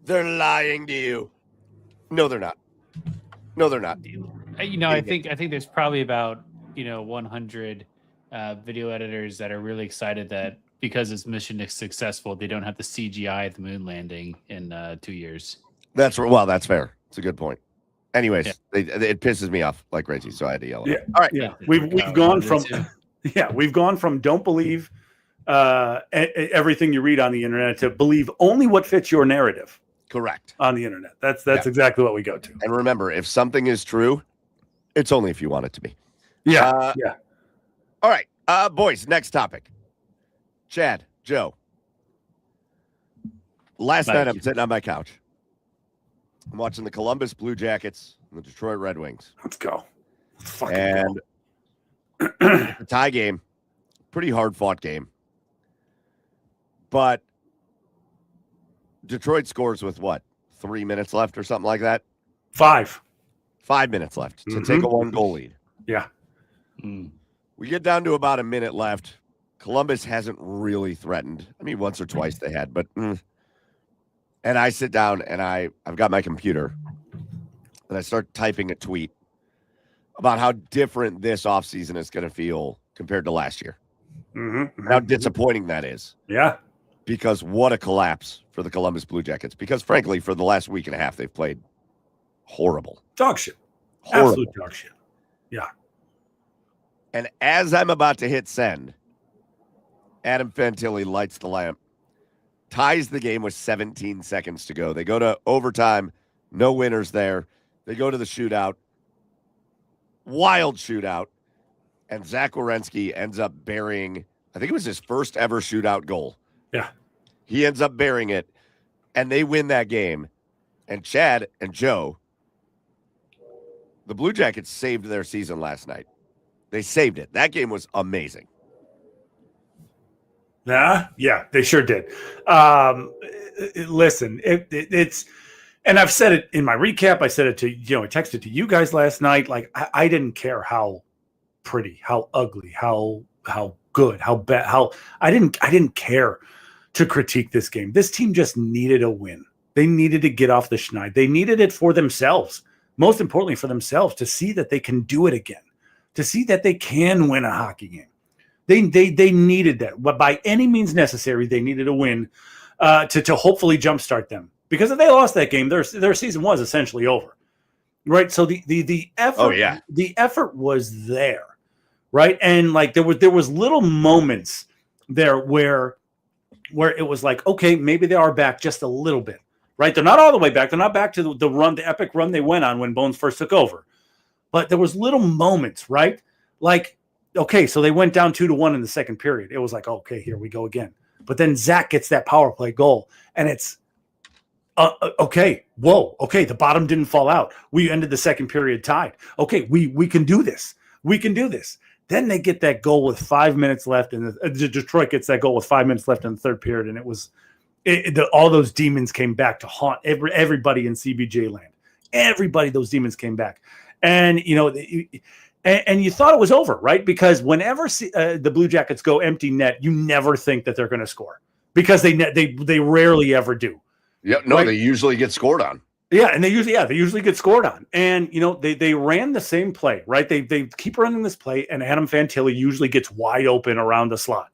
they're lying to you. No, they're not. No, they're not. I think there's probably about 100 video editors that are really excited that because this mission is successful, they don't have to CGI the moon landing in 2 years. That's fair. It's a good point. Anyways, it pisses me off like crazy, so I had to yell. Yeah. All right. Yeah. We've gone from don't believe everything you read on the internet to believe only what fits your narrative. Correct. On the internet. That's exactly what we go to. And remember, if something is true, it's only if you want it to be. Yeah. All right. Boys, next topic. Chad, Joe. Last night I'm sitting on my couch. I'm watching the Columbus Blue Jackets and the Detroit Red Wings. Let's go. It's a tie game. Pretty hard fought game. But Detroit scores with what? 3 minutes left or something like that? 5 minutes left to take a 1-goal lead. Yeah. We get down to about a minute left. Columbus hasn't really threatened. I mean, once or twice they had, but and I sit down and I've got my computer and I start typing a tweet about how different this offseason is going to feel compared to last year. How disappointing that is. Yeah. Because what a collapse for the Columbus Blue Jackets. Because frankly, for the last week and a half, they've played horrible. Dog shit. Horrible. Absolute dog shit. Yeah. And as I'm about to hit send, Adam Fantilli lights the lamp, ties the game with 17 seconds to go. They go to overtime. No winners there. They go to the shootout. Wild shootout. And Zach Werenski ends up burying, I think it was his first ever shootout goal. Yeah. He ends up burying it, and they win that game. And Chad and Joe, the Blue Jackets saved their season last night. They saved it. That game was amazing. Yeah, they sure did. Listen, it's, and I've said it in my recap. I said it to, I texted to you guys last night. Like, I didn't care how pretty, how ugly, how good, how bad, I didn't care to critique this game. This team just needed a win. They needed to get off the schneid. They needed it for themselves. Most importantly, for themselves, to see that they can do it again, to see that they can win a hockey game. They needed that. But by any means necessary, they needed a win to hopefully jumpstart them. Because if they lost that game, their season was essentially over. Right? So the effort, the effort was there. Right? And like there was little moments there where it was like, okay, maybe they are back just a little bit. Right? They're not all the way back. They're not back to the epic run they went on when Bones first took over. But there was little moments, right? Like, okay, so they went down 2-1 in the second period. It was like, okay, here we go again. But then Zach gets that power play goal, and it's okay. Whoa, okay, the bottom didn't fall out. We ended the second period tied. Okay, we can do this. We can do this. Then they get that goal with 5 minutes left, and Detroit gets that goal with 5 minutes left in the third period, and it was all those demons came back to haunt everybody in CBJ land. Everybody, those demons came back. And, and you thought it was over, right? Because whenever the Blue Jackets go empty net, you never think that they're going to score because they rarely ever do. Yeah, no, right? They usually get scored on. Yeah, and they usually get scored on. And, they ran the same play, right? They keep running this play, and Adam Fantilli usually gets wide open around the slot.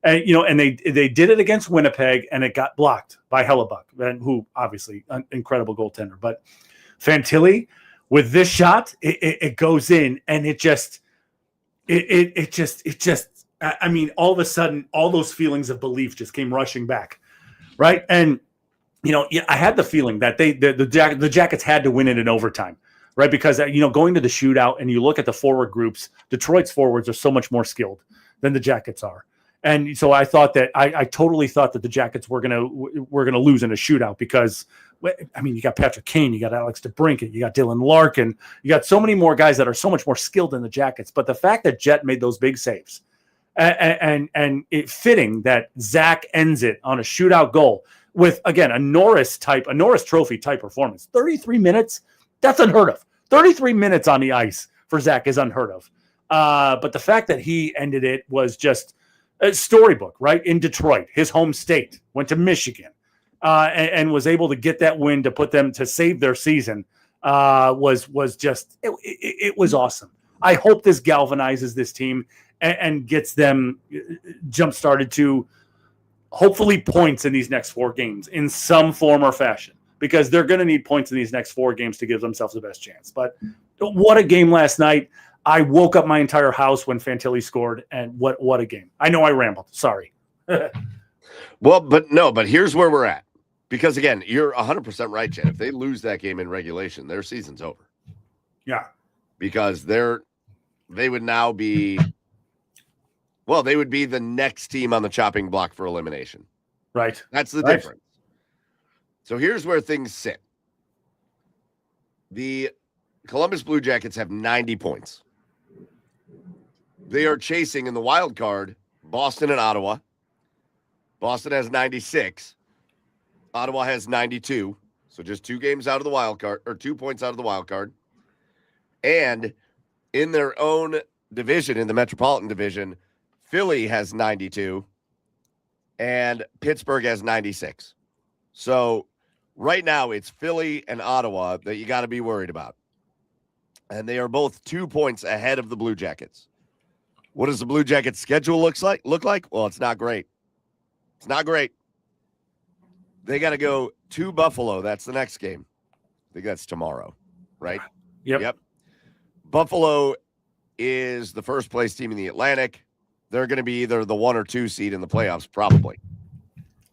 And, and they did it against Winnipeg, and it got blocked by Hellebuck, who obviously an incredible goaltender. But Fantilli, with this shot, it goes in, and it just, I mean, all of a sudden, all those feelings of belief just came rushing back, right? And, I had the feeling that the Jackets had to win it in overtime, right? Because, going to the shootout, and you look at the forward groups, Detroit's forwards are so much more skilled than the Jackets are. And so I thought that I totally thought that the Jackets were gonna lose in a shootout because, I mean, you got Patrick Kane, you got Alex DeBrincat, you got Dylan Larkin, you got so many more guys that are so much more skilled than the Jackets. But the fact that Jet made those big saves, and it fitting that Zach ends it on a shootout goal with, again, a Norris Trophy type performance. 33 minutes, that's unheard of. 33 minutes on the ice for Zach is unheard of. But the fact that he ended it was just a storybook, right? In Detroit, his home state, went to Michigan, and was able to get that win to put them to save their season. Was just it was awesome. I hope this galvanizes this team and gets them jump started to hopefully points in these next 4 games in some form or fashion, because they're going to need points in these next 4 games to give themselves the best chance. But what a game last night. I woke up my entire house when Fantilli scored, and what a game. I know I rambled. Sorry. Well, but here's where we're at. Because, again, you're 100% right, Jen. If they lose that game in regulation, their season's over. Yeah. Because they would now be – well, they would be the next team on the chopping block for elimination. Right. That's the difference. So here's where things sit. The Columbus Blue Jackets have 90 points. They are chasing in the wild card Boston and Ottawa. Boston has 96. Ottawa has 92. So just 2 games out of the wild card, or 2 points out of the wild card. And in their own division, in the Metropolitan Division, Philly has 92 and Pittsburgh has 96. So right now it's Philly and Ottawa that you got to be worried about. And they are both 2 points ahead of the Blue Jackets. What does the Blue Jackets schedule look like? Well, it's not great. It's not great. They got to go to Buffalo. That's the next game. I think that's tomorrow, right? Yep. Buffalo is the first place team in the Atlantic. They're going to be either the 1 or 2 seed in the playoffs, probably.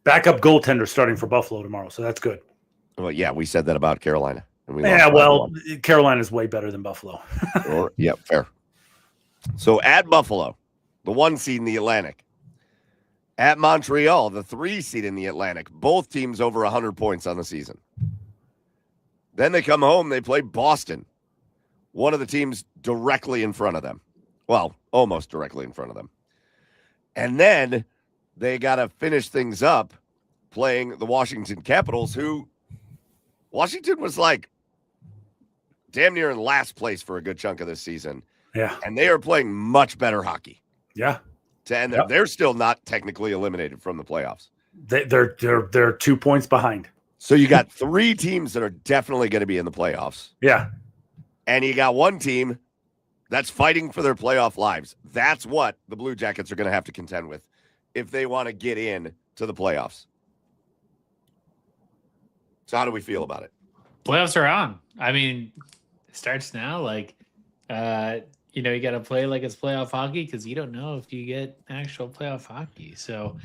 Backup goaltender starting for Buffalo tomorrow, so that's good. Well, yeah, we said that about Carolina. And Carolina's way better than Buffalo. Yeah, fair. So at Buffalo, the 1 seed in the Atlantic. At Montreal, the 3 seed in the Atlantic. Both teams over 100 points on the season. Then they come home, they play Boston. One of the teams directly in front of them. Well, almost directly in front of them. And then they got to finish things up playing the Washington Capitals, who Washington was like damn near in last place for a good chunk of this season. Yeah. And they are playing much better hockey. Yeah. And they're still not technically eliminated from the playoffs. They're 2 points behind. So you got 3 teams that are definitely going to be in the playoffs. Yeah. And you got 1 team that's fighting for their playoff lives. That's what the Blue Jackets are going to have to contend with if they want to get in to the playoffs. So how do we feel about it? Playoffs are on. I mean, it starts now. Like, you got to play like it's playoff hockey because you don't know if you get actual playoff hockey. So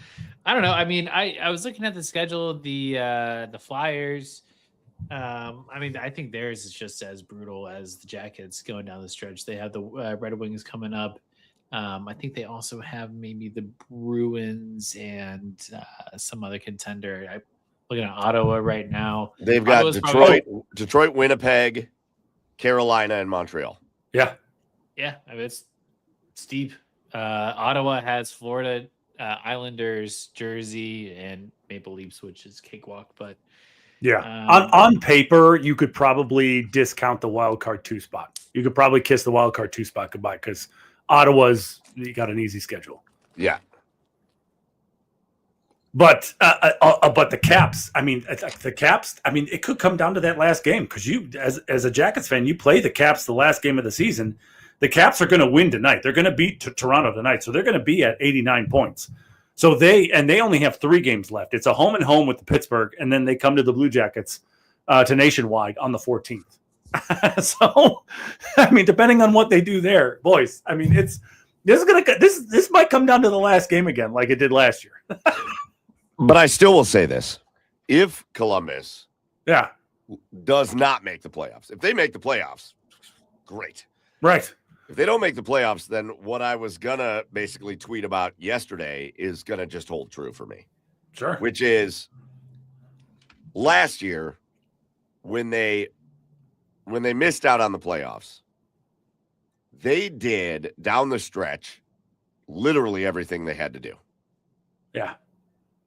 I don't know. I mean, I was looking at the schedule of the Flyers. I mean, I think theirs is just as brutal as the Jackets going down the stretch. They have the Red Wings coming up. I think they also have maybe the Bruins and some other contender. I'm looking at Ottawa right now. They've got Detroit, Winnipeg, Carolina, and Montreal. Yeah. Yeah, I mean, it's deep. Ottawa has Florida, Islanders, Jersey, and Maple Leafs, which is cakewalk. But yeah, on paper, you could probably discount the wild card 2 spot. You could probably kiss the wild card 2 spot goodbye because Ottawa's got an easy schedule. Yeah. But the Caps, I mean, it could come down to that last game because you, as a Jackets fan, you play the Caps the last game of the season. The Caps are going to win tonight. They're going to beat Toronto tonight, so they're going to be at 89 points. So they only have 3 games left. It's a home and home with the Pittsburgh, and then they come to the Blue Jackets to Nationwide on the 14th. So, I mean, depending on what they do there, boys, I mean, this might come down to the last game again, like it did last year. But I still will say this: if Columbus, does not make the playoffs, if they make the playoffs, great. Right. If they don't make the playoffs, then what I was gonna basically tweet about yesterday is gonna just hold true for me. Sure. Which is last year when they missed out on the playoffs, they did down the stretch literally everything they had to do. Yeah.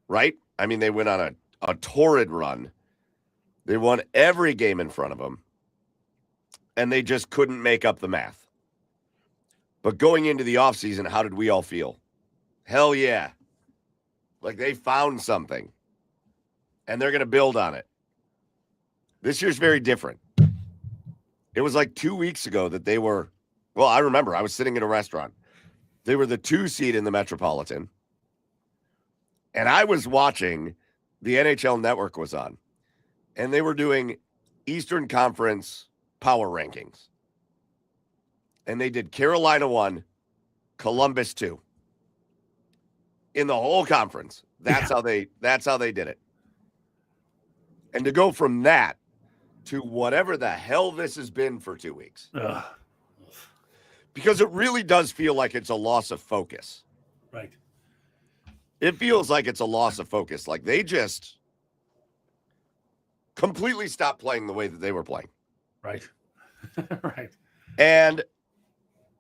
Right? I mean, they went on a torrid run. They won every game in front of them, and they just couldn't make up the math. But going into the offseason, how did we all feel? Hell yeah. Like they found something, and they're going to build on it. This year's very different. It was like 2 weeks ago that they were, well, I remember I was sitting in a restaurant. They were the 2 seed in the Metropolitan, and I was watching, the NHL Network was on, and they were doing Eastern Conference power rankings. And they did Carolina 1, Columbus 2. In the whole conference. That's how they did it. And to go from that to whatever the hell this has been for 2 weeks. Because it really does feel like it's a loss of focus. Right. It feels like it's a loss of focus. Like they just completely stopped playing the way that they were playing. Right. Right. And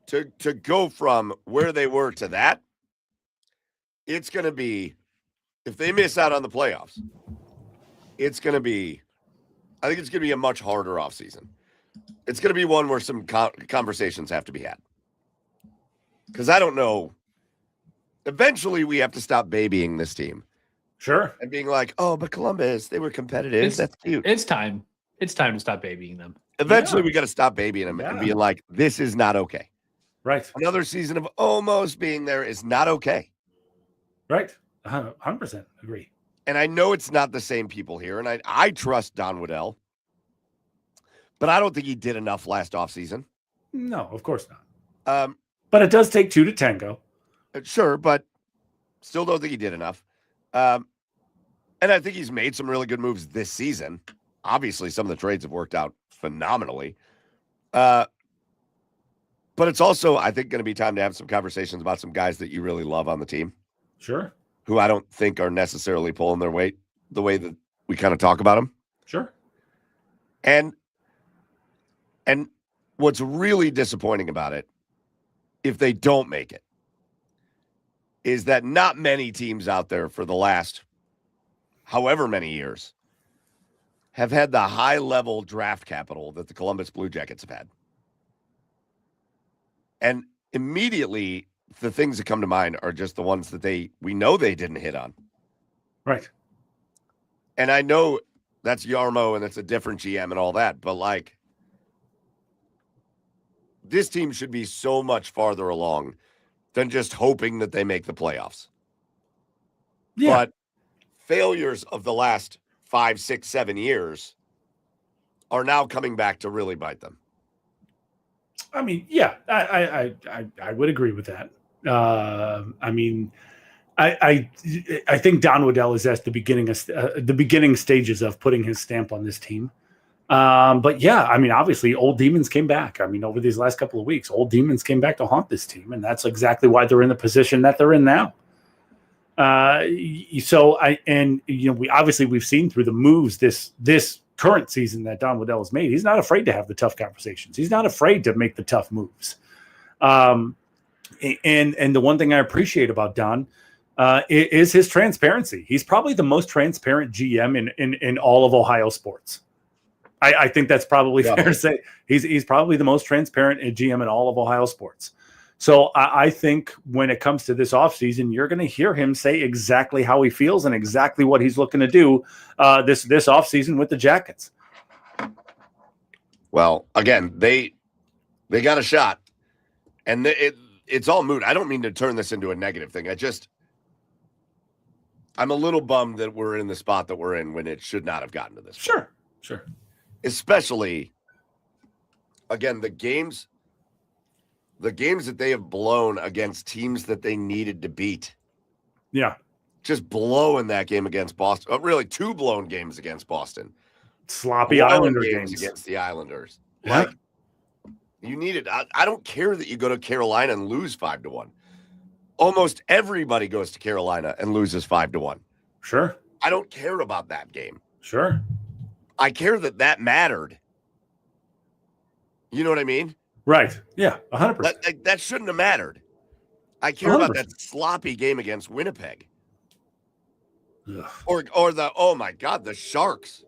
to go from where they were to that, it's going to be, if they miss out on the playoffs, it's going to be, I think it's going to be a much harder offseason. It's going to be one where some conversations have to be had. Because I don't know, eventually we have to stop babying this team. Sure. And being like, oh, but Columbus, they were competitive. That's cute. It's time. It's time to stop babying them. Eventually we got to stop babying them and being like, this is not okay. Right. Another season of almost being there is not okay. Right. 100% agree. And I know it's not the same people here, and I trust Don Waddell, but I don't think he did enough last offseason. No, of course not. But it does take 2 to tango. Sure, but still don't think he did enough. And I think he's made some really good moves this season. Obviously, some of the trades have worked out phenomenally. But it's also, I think, going to be time to have some conversations about some guys that you really love on the team. Sure. Who I don't think are necessarily pulling their weight the way that we kind of talk about them. Sure. And what's really disappointing about it, if they don't make it, is that not many teams out there for the last however many years have had the high-level draft capital that the Columbus Blue Jackets have had. And immediately, the things that come to mind are just the ones that we know they didn't hit on. Right. And I know that's Yarmo and it's a different GM and all that, but like, this team should be so much farther along than just hoping that they make the playoffs. Yeah. But failures of the last 5, 6, 7 years are now coming back to really bite them. I mean, yeah, I would agree with that. I mean, I think Don Waddell is at the beginning stages of putting his stamp on this team. But yeah, I mean, obviously, old demons came back. I mean, over these last couple of weeks, old demons came back to haunt this team, and that's exactly why they're in the position that they're in now. We've seen through the moves this current season that Don Waddell has made. He's not afraid to have the tough conversations. He's not afraid to make the tough moves. And the one thing I appreciate about Don is his transparency. He's probably the most transparent GM in all of Ohio sports. I think that's probably fair to say. He's probably the most transparent GM in all of Ohio sports. So I think when it comes to this offseason, you're going to hear him say exactly how he feels and exactly what he's looking to do this offseason with the Jackets. Well, again, they got a shot, and it's all moot. I don't mean to turn this into a negative thing. I'm a little bummed that we're in the spot that we're in when it should not have gotten to this point. Sure. Especially, again, the games that they have blown against teams that they needed to beat. Yeah. Just blowing that game against Boston. Really, 2 blown games against Boston. Sloppy Islander games against the Islanders. Yeah. Like, You need it. I don't care that you go to Carolina and lose 5-1. Almost everybody goes to Carolina and loses 5-1. Sure. I don't care about that game. Sure. I care that mattered. You know what I mean? Right. Yeah. 100%. That shouldn't have mattered. I care 100%. about that sloppy game against Winnipeg. Ugh. Or the, oh my God, the Sharks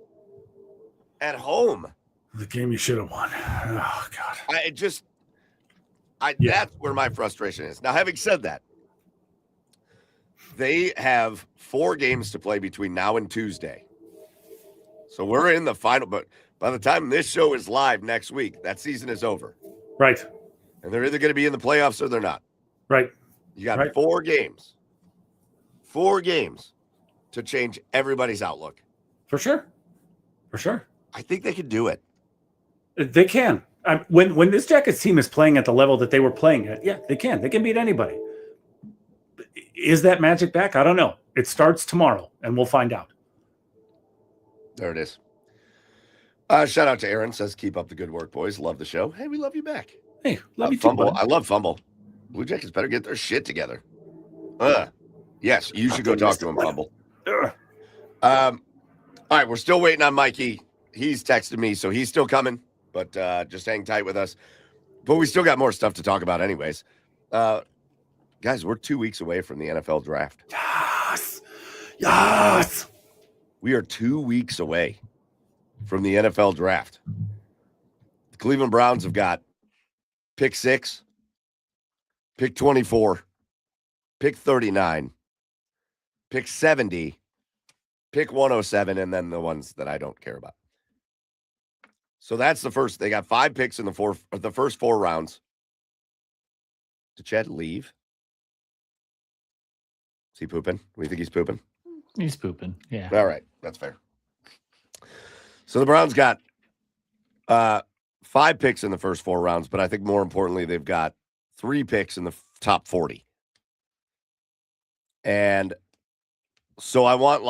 at home. The game you should have won. Oh God. That's where my frustration is. Now, having said that, they have 4 games to play between now and Tuesday. So we're in the final, but by the time this show is live next week, that season is over. Right. And they're either going to be in the playoffs or they're not. Right. You got Right. 4 games. 4 games to change everybody's outlook. For sure. For sure. I think they could do it. They can. When this Jackets team is playing at the level that they were playing at, yeah, they can. They can beat anybody. Is that magic back? I don't know. It starts tomorrow, and we'll find out. There it is. Shout out to Aaron. Says, keep up the good work, boys. Love the show. Hey, we love you back. Hey, love you too, Fumble. buddy. I love Fumble. Blue Jackets better get their shit together. Yes, you should go talk to him, Fumble. Ugh. All right, we're still waiting on Mikey. He's texted me, so he's still coming, but just hang tight with us. But we still got more stuff to talk about anyways. Guys, we're 2 weeks away from the NFL draft. Yes. Yes. We are 2 weeks away from the NFL draft. The Cleveland Browns have got pick 6, pick 24, pick 39, pick 70, pick 107, and then the ones that I don't care about. So that's the first. They got 5 picks in the first 4 rounds. Did Chad leave? Is he pooping? We think he's pooping? He's pooping. Yeah. All right. That's fair. So the Browns got 5 picks in the first 4 rounds, but I think more importantly, they've got 3 picks in the top 40. And so I want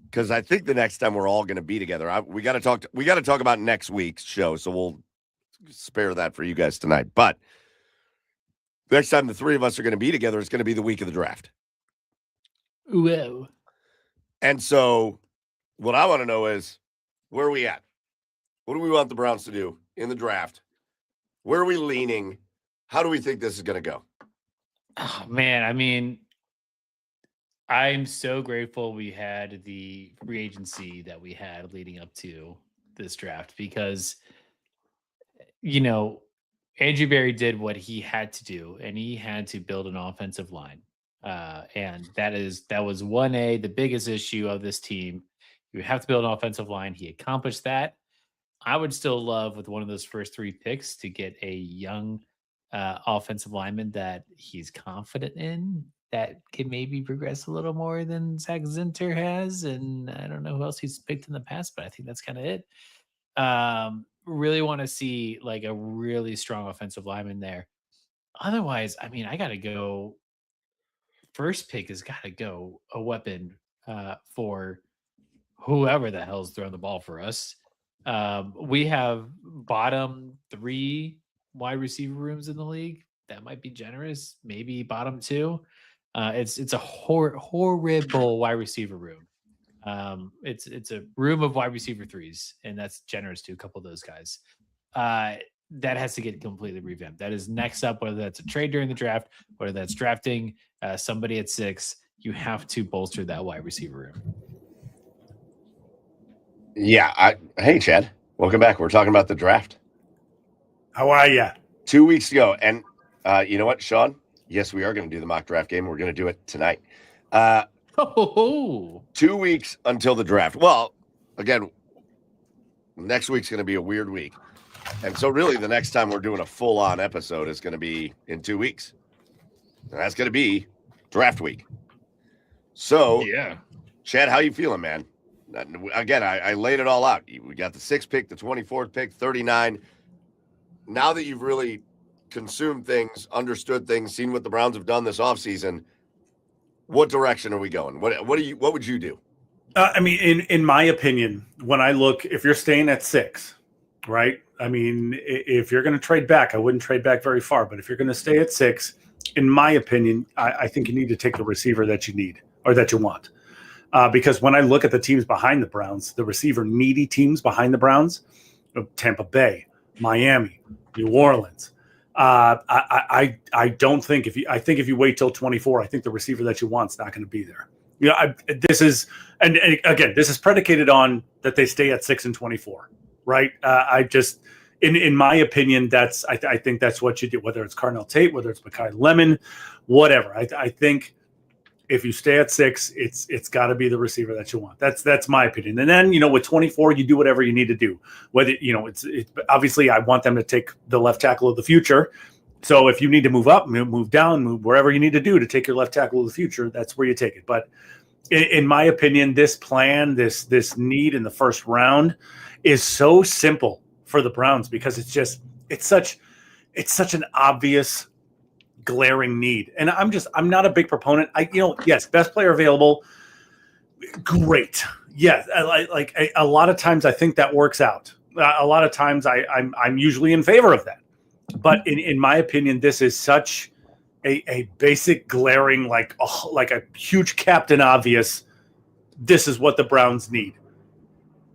because I think the next time we're all going to be together, we got to talk about next week's show. So we'll spare that for you guys tonight. But next time the 3 of us are going to be together, it's going to be the week of the draft. Whoa. And so what I want to know is, where are we at? What do we want the Browns to do in the draft? Where are we leaning? How do we think this is going to go? Oh, man, I mean, I'm so grateful we had the free agency that we had leading up to this draft because, Andrew Berry did what he had to do, and he had to build an offensive line. And that was 1A, the biggest issue of this team. You have to build an offensive line. He accomplished that. I would still love with one of those first 3 picks to get a young offensive lineman that he's confident in, that can maybe progress a little more than Zach Zinter has. And I don't know who else he's picked in the past, but I think that's kind of it. Really want to see a really strong offensive lineman there. Otherwise, I mean, I got to go. First pick has got to go a weapon for whoever the hell's throwing the ball for us. We have bottom 3 wide receiver rooms in the league. That might be generous. Maybe bottom 2. It's a horrible wide receiver room. It's a room of wide receiver 3s, and that's generous to a couple of those guys. That has to get completely revamped. That is next up, whether that's a trade during the draft, whether that's drafting somebody at 6, you have to bolster that wide receiver room. Yeah. Hey, Chad, welcome back. We're talking about the draft. How are you? 2 weeks ago. And you know what, Sean? Yes, we are going to do the mock draft game. We're going to do it tonight. 2 weeks until the draft. Well, again, next week's going to be a weird week. And so really the next time we're doing a full-on episode is going to be in 2 weeks. And that's going to be draft week. So, yeah, Chad, how you feeling, man? Again, I laid it all out. We got the 6th pick, the 24th pick, 39. Now that you've really consumed things, understood things, seen what the Browns have done this offseason, what direction are we going? What would you do? I mean, in my opinion, when I look, if you're staying at 6, right? I mean, if you're going to trade back, I wouldn't trade back very far. But if you're going to stay at 6, in my opinion, I think you need to take the receiver that you need or that you want. Because when I look at the teams behind the Browns, the receiver needy teams behind the Browns, Tampa Bay, Miami, New Orleans. I don't think I think if you wait till 24, I think the receiver that you want is not going to be there. This is and again, this is predicated on that they stay at 6 and 24, right? I just in my opinion, I think that's what you do. Whether it's Carnell Tate, whether it's Mekhi Lemon, whatever. I think if you stay at 6, it's got to be the receiver that you want. That's my opinion. And then with 24, you do whatever you need to do. Whether it's obviously I want them to take the left tackle of the future. So if you need to move up, move down, move wherever you need to do to take your left tackle of the future, that's where you take it. But in my opinion, this plan, this need in the first round, is so simple for the Browns because it's such an obvious, glaring need. And I'm not a big proponent. Yes, best player available, great. Yes, like a lot of times I think that works out. A lot of times I'm usually in favor of that. But in my opinion, this is such a basic, glaring, like a huge Captain Obvious. This is what the Browns need.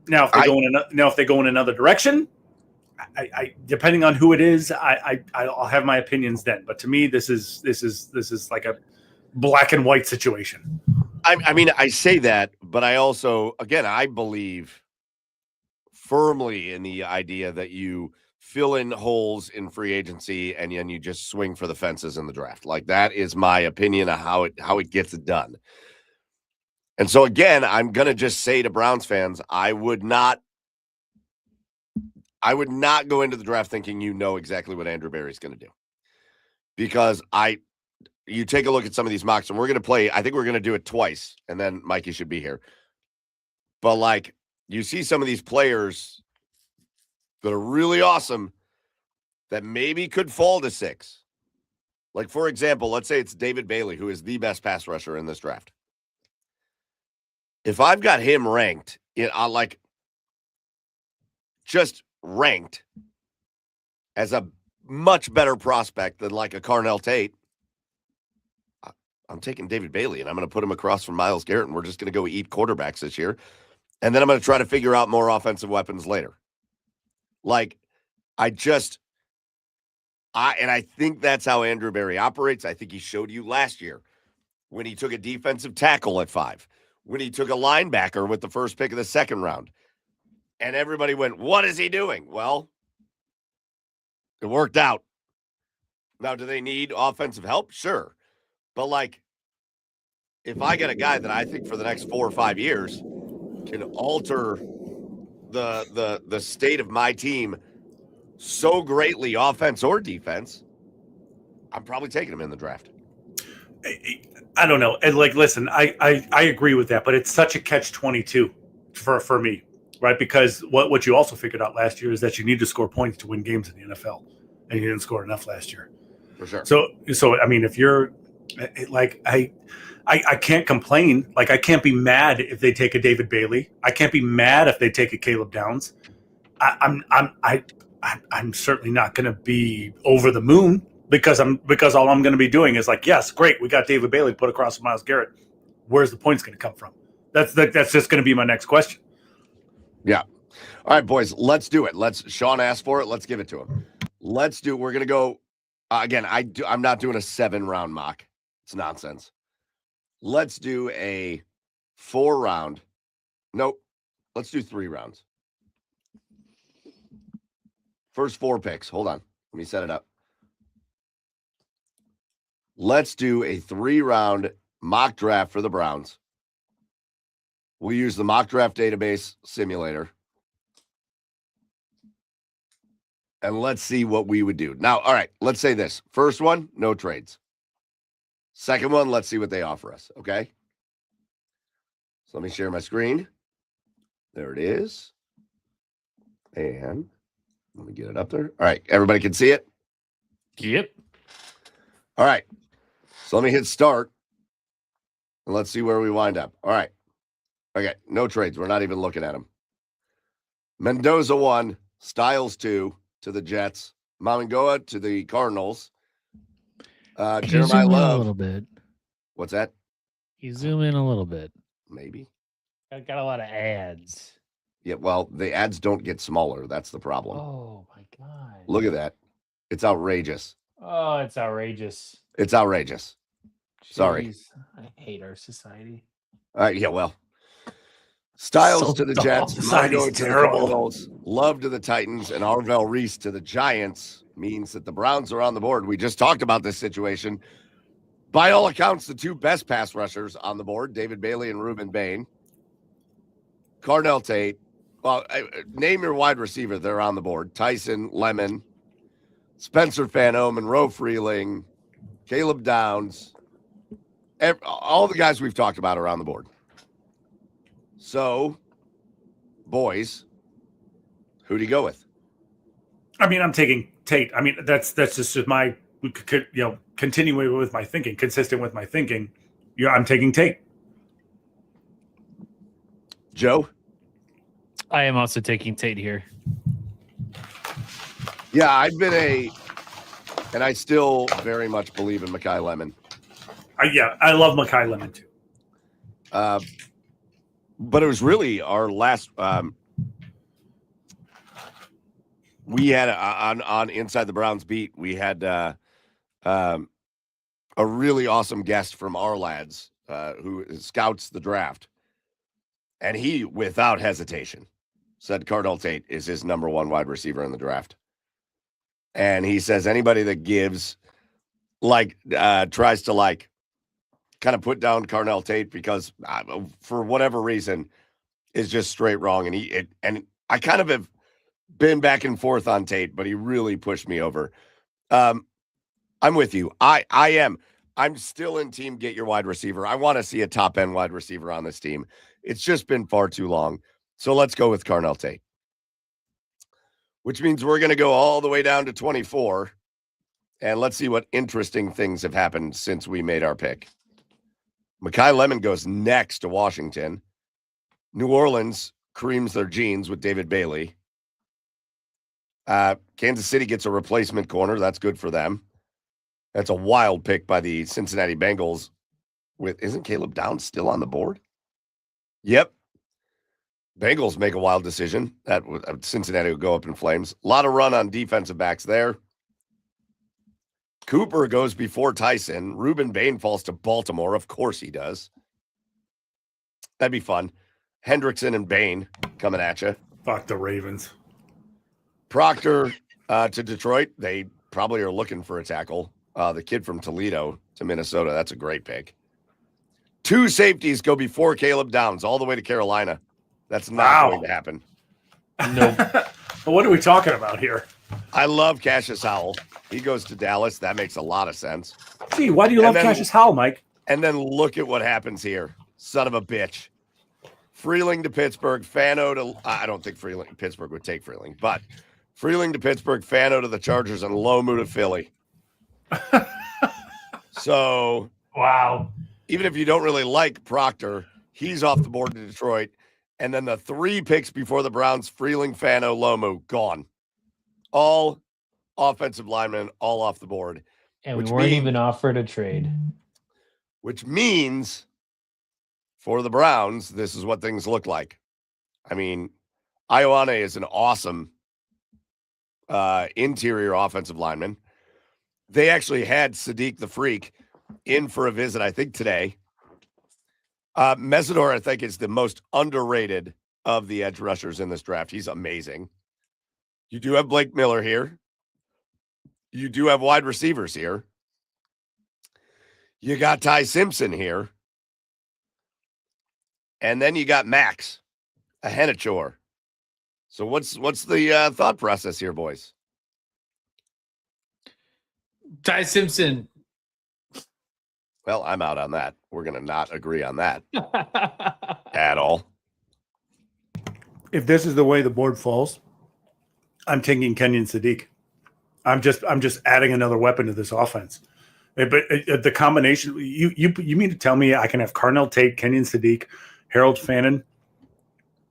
Now, if they go in another direction, I depending on who it is, I'll have my opinions then. But to me, this is like a black and white situation. I mean, I say that, but I also, again, I believe firmly in the idea that you fill in holes in free agency and then you just swing for the fences in the draft. Like, that is my opinion of how it gets it done. And so again, I'm going to just say to Browns fans, I would not go into the draft thinking exactly what Andrew Berry's going to do. Because you take a look at some of these mocks, and I think we're going to do it twice, and then Mikey should be here. But, like, you see some of these players that are really awesome that maybe could fall to 6. Like, for example, let's say it's David Bailey, who is the best pass rusher in this draft. If I've got him ranked, just ranked as a much better prospect than like a Carnell Tate, I'm taking David Bailey and I'm going to put him across from Myles Garrett, and we're just going to go eat quarterbacks this year. And then I'm going to try to figure out more offensive weapons later. Like, I think that's how Andrew Berry operates. I think he showed you last year when he took a defensive tackle at 5, when he took a linebacker with the first pick of the second round. And everybody went, what is he doing? Well, it worked out. Now, do they need offensive help? Sure. But, like, if I get a guy that I think for the next 4 or 5 years can alter the state of my team so greatly, offense or defense, I'm probably taking him in the draft. I don't know. And, like, listen, I agree with that, but it's such a catch-22 for me. Right, because what you also figured out last year is that you need to score points to win games in the NFL, and you didn't score enough last year. For sure. So I mean, if you're like I can't complain. Like, I can't be mad if they take a David Bailey. I can't be mad if they take a Caleb Downs. I'm certainly not going to be over the moon because all I'm going to be doing is like, yes, great, we got David Bailey put across from Myles Garrett. Where's the points going to come from? That's just going to be my next question. Yeah. All right, boys, let's do it. Sean asked for it. Let's give it to him. We're going to go again. I'm not doing a 7-round mock. It's nonsense. Let's do a 4-round. Nope. Let's do 3 rounds. First 4 picks. Hold on. Let me set it up. Let's do a 3-round mock draft for the Browns. We'll use the mock draft database simulator. And let's see what we would do. Now, all right, let's say this. First one, no trades. Second one, let's see what they offer us, okay? So let me share my screen. There it is. And let me get it up there. All right, everybody can see it? Yep. All right. So let me hit start. And let's see where we wind up. All right. Okay, no trades. We're not even looking at them. Mendoza 1, Styles 2 to the Jets. Mamangoa to the Cardinals. Can you Jeremiah zoom in a Love. little bit? What's that? You zoom in a little bit. Maybe. Got a lot of ads. Yeah, well, the ads don't get smaller. That's the problem. Oh my god! Look at that. It's outrageous. Oh, it's outrageous. It's outrageous. Sorry. Jeez, I hate our society. Yeah, well. Styles So to the dumb. Jets. Society's Mamangoa to the terrible. Cardinals, Love to the Titans, and Arvell Reese to the Giants means that the Browns are on the board. We just talked about this situation. By all accounts, the two best pass rushers on the board, David Bailey and Reuben Bain. Carnell Tate. Well, name your wide receiver. They're on the board. Tyson, Lemon, Spencer Fano, Monroe Freeling, Caleb Downs. All the guys we've talked about are on the board. So, boys, who do you go with? I mean, I'm taking Tate. I mean, that's just my, continuing with my thinking, consistent with my thinking. I'm taking Tate. Joe? I am also taking Tate here. Yeah, I've been and I still very much believe in Mekhi Lemon. I love Mekhi Lemon too. But it was really our last. We had on Inside the Browns beat. We had a really awesome guest from our lads who scouts the draft, and he, without hesitation, said Cardell Tate is his number one wide receiver in the draft. And he says anybody that gives, tries to kind of put down Carnell Tate because for whatever reason is just straight wrong. And I kind of have been back and forth on Tate, but he really pushed me over. I'm with you. I'm still in team get your wide receiver. I want to see a top end wide receiver on this team. It's just been far too long. So let's go with Carnell Tate, which means we're going to go all the way down to 24. And let's see what interesting things have happened since we made our pick. Mekhi Lemon goes next to Washington. New Orleans creams their jeans with David Bailey. Kansas City gets a replacement corner. That's good for them. That's a wild pick by the Cincinnati Bengals. Isn't Caleb Downs still on the board? Yep. Bengals make a wild decision. That Cincinnati will go up in flames. A lot of run on defensive backs there. Cooper goes before Tyson. Reuben Bain falls to Baltimore. Of course he does. That'd be fun. Hendrickson and Bain coming at you. Fuck the Ravens. Proctor to Detroit. They probably are looking for a tackle. The kid from Toledo to Minnesota. That's a great pick. Two safeties go before Caleb Downs all the way to Carolina. That's not going to happen. Nope. But what are we talking about here? I love Cassius Howell. He goes to Dallas. That makes a lot of sense. Gee, why do you love Cassius Howell, Mike? And then look at what happens here. Son of a bitch. Freeling to Pittsburgh. Fano to... I don't think Pittsburgh would take Freeling, but Freeling to Pittsburgh. Fano to the Chargers and Lomu to Philly. So... Wow. Even if you don't really like Proctor, he's off the board to Detroit. And then the three picks before the Browns, Freeling, Fano, Lomu, gone. All offensive linemen, all off the board. And we weren't even offered a trade. Which means for the Browns, this is what things look like. I mean, Ioane is an awesome interior offensive lineman. They actually had Sadiq the Freak in for a visit, I think, today. Mesidor, I think, is the most underrated of the edge rushers in this draft. He's amazing. You do have Blake Miller here. You do have wide receivers here. You got Ty Simpson here. And then you got Max, a Henachor. So what's the thought process here, boys? Ty Simpson. Well, I'm out on that. We're going to not agree on that at all. If this is the way the board falls, I'm taking Kenyon Sadiq. I'm just adding another weapon to this offense. But the combination, you mean to tell me I can have Carnell Tate, Kenyon Sadiq, Harold Fannin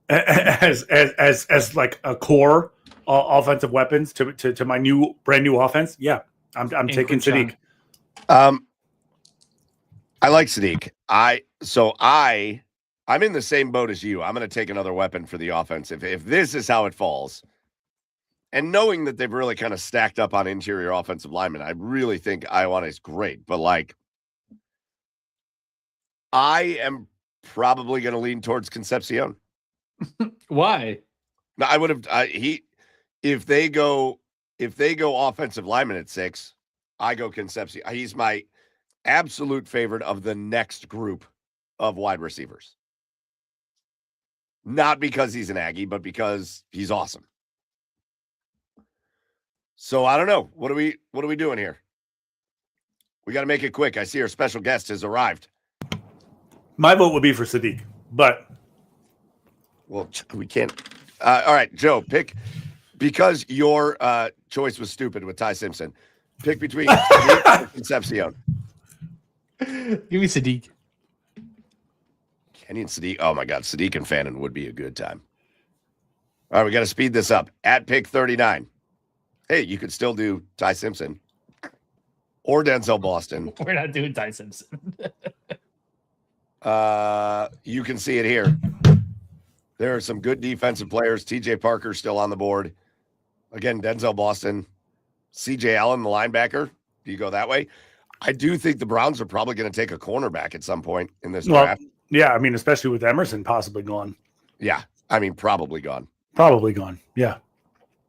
as like a core offensive weapons to my brand new offense, yeah, I'm taking Sadiq. I like Sadiq. I'm in the same boat as you. I'm going to take another weapon for the offense if this is how it falls. And knowing that they've really kind of stacked up on interior offensive linemen, I really think Ioane is great. But I am probably going to lean towards Concepcion. Why? No, I would have. If they go offensive lineman at 6, I go Concepcion. He's my absolute favorite of the next group of wide receivers. Not because he's an Aggie, but because he's awesome. So I don't know. What are we doing here? We got to make it quick. I see our special guest has arrived. My vote would be for Sadiq, but well, we can't. All right, Joe, pick because your choice was stupid with Ty Simpson. Pick between Sadiq and Concepcion. Give me Sadiq. Kenny and Sadiq. Oh my God, Sadiq and Fannin would be a good time. All right, we got to speed this up. At pick 39. Hey, you could still do Ty Simpson or Denzel Boston. We're not doing Ty Simpson. You can see it here. There are some good defensive players. TJ Parker still on the board. Again, Denzel Boston. CJ Allen, the linebacker. Do you go that way? I do think the Browns are probably going to take a cornerback at some point in this draft. Yeah, I mean, especially with Emerson possibly gone. Yeah, I mean, probably gone. Probably gone, yeah.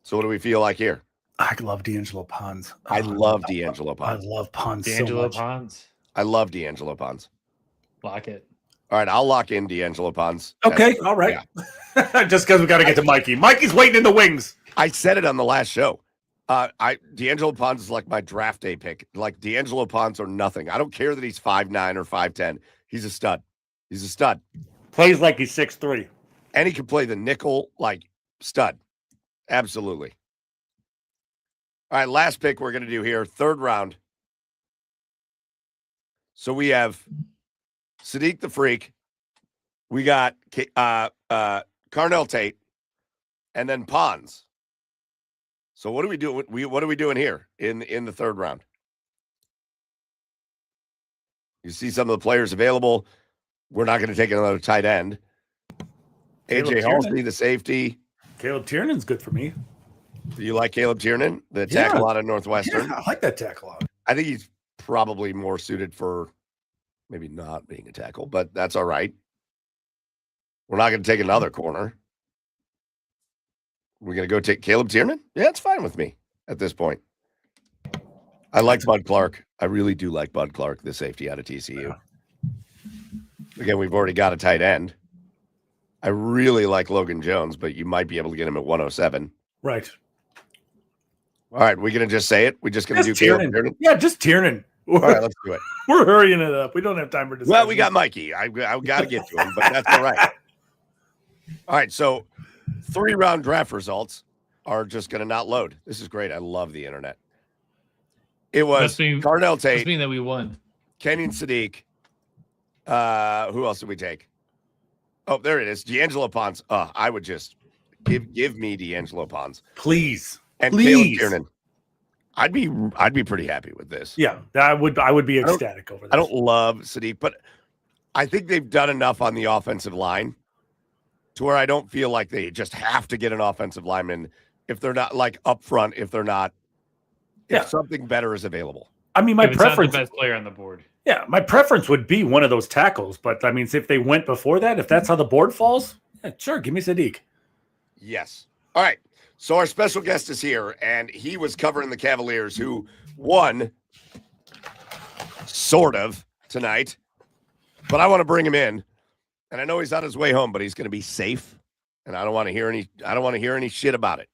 So what do we feel like here? I love D'Angelo Pons. I love D'Angelo Pons. I love Pons D'Angelo so much. Pons. I love D'Angelo Pons. Lock it. All right, I'll lock in D'Angelo Pons. Okay, all right. Yeah. Just because we got to get to Mikey. Mikey's waiting in the wings. I said it on the last show. D'Angelo Pons is like my draft day pick. Like D'Angelo Pons or nothing. I don't care that he's 5'9" or 5'10". He's a stud. He's a stud. Plays like he's 6'3". And he can play the nickel like stud. Absolutely. All right, last pick we're going to do here, 3rd round. So we have Sadiq the Freak. We got Carnell Tate, and then Pons. So what are we doing? What are we doing here in the 3rd round? You see some of the players available. We're not going to take another tight end. AJ Halsey, the safety. Caleb Tiernan's good for me. Do you like Caleb Tiernan, the tackle out of Northwestern? Yeah, I like that tackle out. I think he's probably more suited for maybe not being a tackle, but that's all right. We're not going to take another corner. We're going to go take Caleb Tiernan? Yeah, it's fine with me at this point. I like Bud Clark. I really do like Bud Clark, the safety out of TCU. Again, we've already got a tight end. I really like Logan Jones, but you might be able to get him at 107. Right. All right, we're going to just say it? We're just going to do Caleb Tiernan? Yeah, just Tiernan. All right, let's do it. We're hurrying it up. We don't have time for discussion. Well, we got Mikey. I got to get to him, but that's all right. All right, so 3-round draft results are just going to not load. This is great. I love the internet. It was Carnell Tate. Must mean that we won. Kenyon Sadiq. Who else did we take? Oh, there it is. D'Angelo Pons. I would just give me D'Angelo Pons. Please. And Caleb Tiernan. I'd be pretty happy with this. Yeah, I would be ecstatic over this. I don't love Sadiq, but I think they've done enough on the offensive line to where I don't feel like they just have to get an offensive lineman if they're not like up front, if something better is available. I mean, my preference, not the best player on the board. Yeah, my preference would be one of those tackles, but I mean, if they went before that, if that's how the board falls, yeah, sure, give me Sadiq. Yes. All right. So our special guest is here, and he was covering the Cavaliers, who won sort of tonight. But I want to bring him in, and I know he's on his way home, but he's going to be safe, and I don't want to hear any shit about it.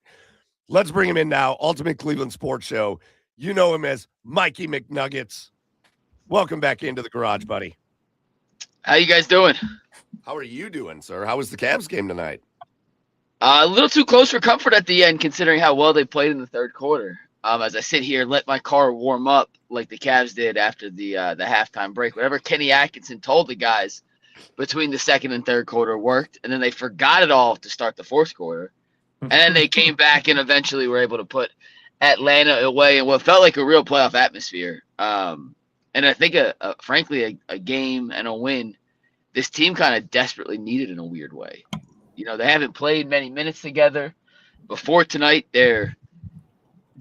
Let's bring him in now. Ultimate Cleveland Sports Show. You know him as Mikey McNuggets. Welcome back into the garage, buddy. How you guys doing? How are you doing, sir? How was the Cavs game tonight? A little too close for comfort at the end, considering how well they played in the 3rd quarter. As I sit here, let my car warm up like the Cavs did after the halftime break. Whatever Kenny Atkinson told the guys between the 2nd and 3rd quarter worked, and then they forgot it all to start the 4th quarter. And then they came back and eventually were able to put Atlanta away in what felt like a real playoff atmosphere. And I think, frankly, a game and a win this team kind of desperately needed in a weird way. You know, they haven't played many minutes together. Before tonight, do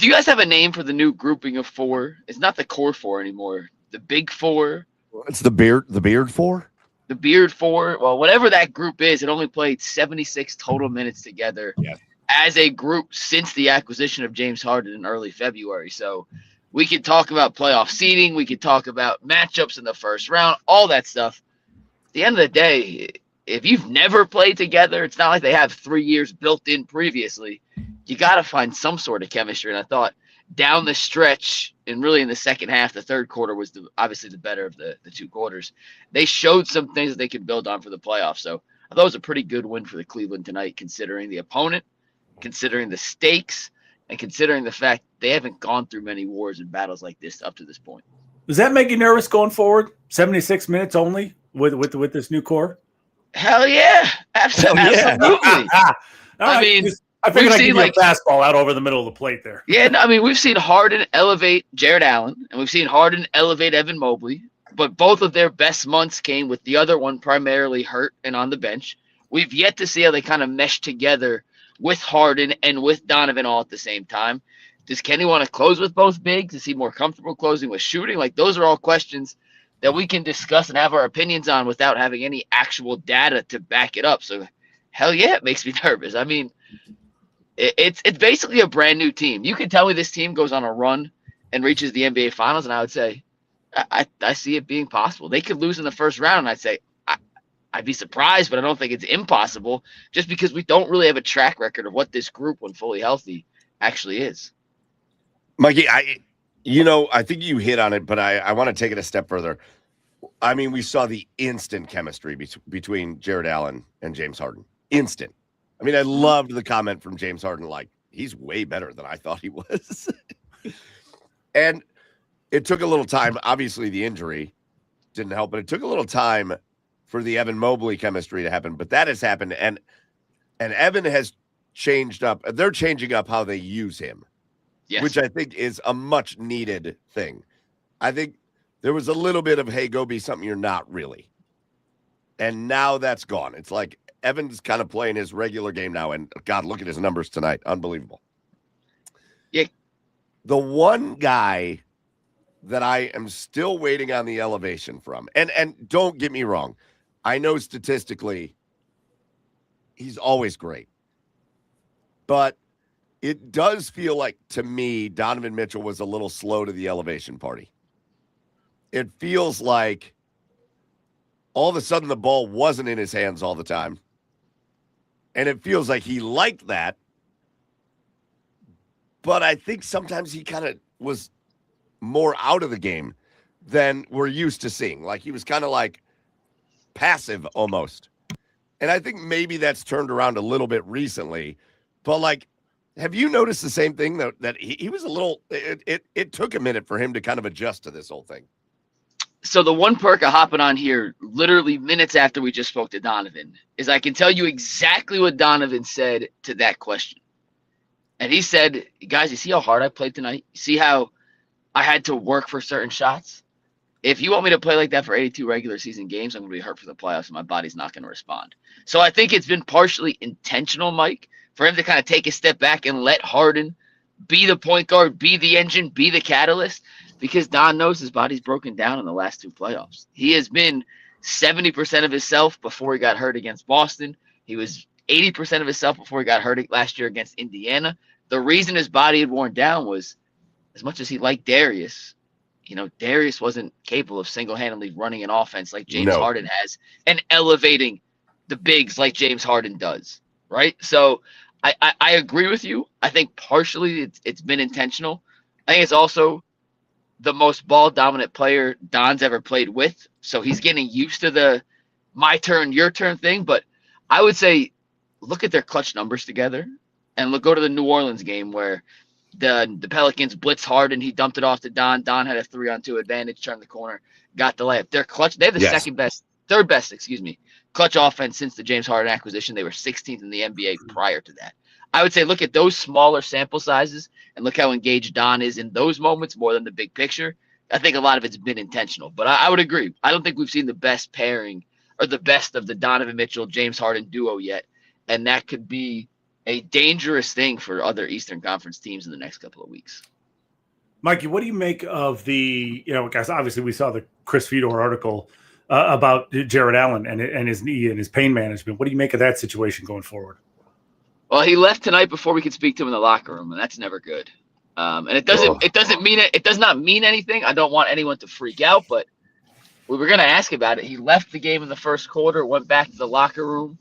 you guys have a name for the new grouping of four? It's not the core four anymore. The big four. It's the beard four? The beard four. Well, whatever that group is, it only played 76 total minutes together as a group since the acquisition of James Harden in early February. So we could talk about playoff seeding. We could talk about matchups in the first round, all that stuff. At the end of the day, if you've never played together, it's not like they have 3 years built in previously. You got to find some sort of chemistry. And I thought down the stretch and really in the second half, the third quarter was obviously the better of the two quarters. They showed some things that they could build on for the playoffs. So I thought it was a pretty good win for the Cleveland tonight, considering the opponent, considering the stakes, and considering the fact they haven't gone through many wars and battles like this up to this point. Does that make you nervous going forward? 76 minutes only with this new core? Hell yeah. Absolutely. I mean, I figured I'd give you like a fastball out over the middle of the plate there. Yeah, no, I mean, we've seen Harden elevate Jared Allen, and we've seen Harden elevate Evan Mobley, but both of their best months came with the other one primarily hurt and on the bench. We've yet to see how they kind of mesh together with Harden and with Donovan all at the same time. Does Kenny want to close with both bigs? Is he more comfortable closing with shooting? Like, those are all questions that we can discuss and have our opinions on without having any actual data to back it up. So, hell yeah, it makes me nervous. I mean, it's basically a brand new team. You can tell me this team goes on a run and reaches the NBA Finals, and I would say I see it being possible. They could lose in the first round, and I'd say I'd be surprised, but I don't think it's impossible just because we don't really have a track record of what this group, when fully healthy, actually is. Mikey, I think you hit on it, but I want to take it a step further. I mean, we saw the instant chemistry between Jared Allen and James Harden. Instant. I mean, I loved the comment from James Harden, like, he's way better than I thought he was. And it took a little time. Obviously, the injury didn't help, but it took a little time for the Evan Mobley chemistry to happen. But that has happened, and Evan has changed up. They're changing up how they use him, which I think is a much-needed thing. I think there was a little bit of, hey, go be something you're not really. And now that's gone. It's like Evan's kind of playing his regular game now, and God, look at his numbers tonight. Unbelievable. Yeah. The one guy that I am still waiting on the elevation from, and don't get me wrong, I know statistically he's always great, but it does feel like, to me, Donovan Mitchell was a little slow to the elevation party. It feels like all of a sudden the ball wasn't in his hands all the time. And it feels like he liked that. But I think sometimes he kind of was more out of the game than we're used to seeing. Like, he was kind of like passive almost. And I think maybe that's turned around a little bit recently. But, like, have you noticed the same thing, that he was a little – it took a minute for him to kind of adjust to this whole thing? So the one perk of hopping on here literally minutes after we just spoke to Donovan is I can tell you exactly what Donovan said to that question. And he said, guys, you see how hard I played tonight? You see how I had to work for certain shots? If you want me to play like that for 82 regular season games, I'm going to be hurt for the playoffs and my body's not going to respond. So I think it's been partially intentional, Mike, for him to kind of take a step back and let Harden be the point guard, be the engine, be the catalyst. Because Don knows his body's broken down in the last two playoffs. He has been 70% of himself before he got hurt against Boston. He was 80% of himself before he got hurt last year against Indiana. The reason his body had worn down was, as much as he liked Darius, Darius wasn't capable of single-handedly running an offense like James Harden has and elevating the bigs like James Harden does, right? So I agree with you. I think partially it's been intentional. I think it's also the most ball dominant player Don's ever played with. So he's getting used to the my turn, your turn thing. But I would say, look at their clutch numbers together and go to the New Orleans game where the Pelicans blitzed hard and he dumped it off to Don. Don had a 3-on-2 advantage, turned the corner, got the layup. They're clutch. They have the third best, clutch offense since the James Harden acquisition. They were 16th in the NBA prior to that. I would say look at those smaller sample sizes and look how engaged Don is in those moments more than the big picture. I think a lot of it's been intentional, but I would agree. I don't think we've seen the best pairing or the best of the Donovan Mitchell, James Harden duo yet. And that could be a dangerous thing for other Eastern Conference teams in the next couple of weeks. Mikey, what do you make of the, guys, obviously we saw the Chris Fedor article about Jared Allen and his knee and his pain management. What do you make of that situation going forward? Well, he left tonight before we could speak to him in the locker room, and that's never good. And it does not mean anything. I don't want anyone to freak out, but we were going to ask about it. He left the game in the first quarter, went back to the locker room,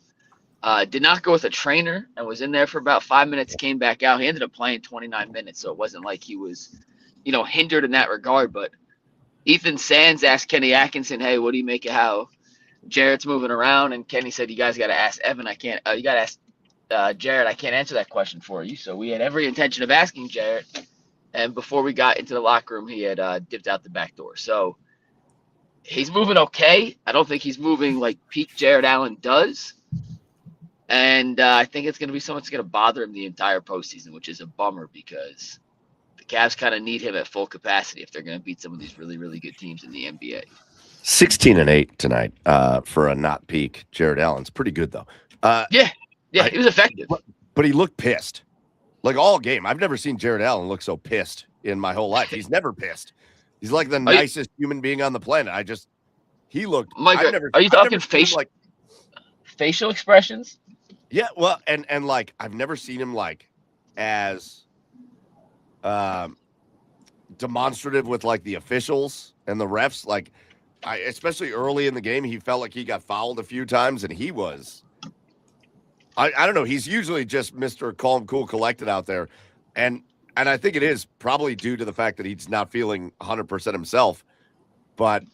did not go with a trainer, and was in there for about 5 minutes, came back out. He ended up playing 29 minutes, so it wasn't like he was, hindered in that regard. But Ethan Sands asked Kenny Atkinson, hey, what do you make of how Jared's moving around? And Kenny said, you guys got to ask Evan. You got to ask Jared. I can't answer that question for you. So we had every intention of asking Jared. And before we got into the locker room, he had dipped out the back door. So he's moving okay. I don't think he's moving like peak Jared Allen does. And I think it's going to be something that's going to bother him the entire postseason, which is a bummer because the Cavs kind of need him at full capacity if they're going to beat some of these really, really good teams in the NBA. 16-8 tonight for a not peak Jared Allen's pretty good though. Yeah, he was effective. But he looked pissed. Like all game. I've never seen Jared Allen look so pissed in my whole life. He's never pissed. He's like the nicest human being on the planet. He looked. Mike, are you talking facial expressions? Yeah, well, and like I've never seen him like as demonstrative with like the officials and the refs. Like, especially early in the game, he felt like he got fouled a few times, and he was. I don't know. He's usually just Mr. Calm, Cool, Collected out there, and I think it is probably due to the fact that he's not feeling 100% himself. But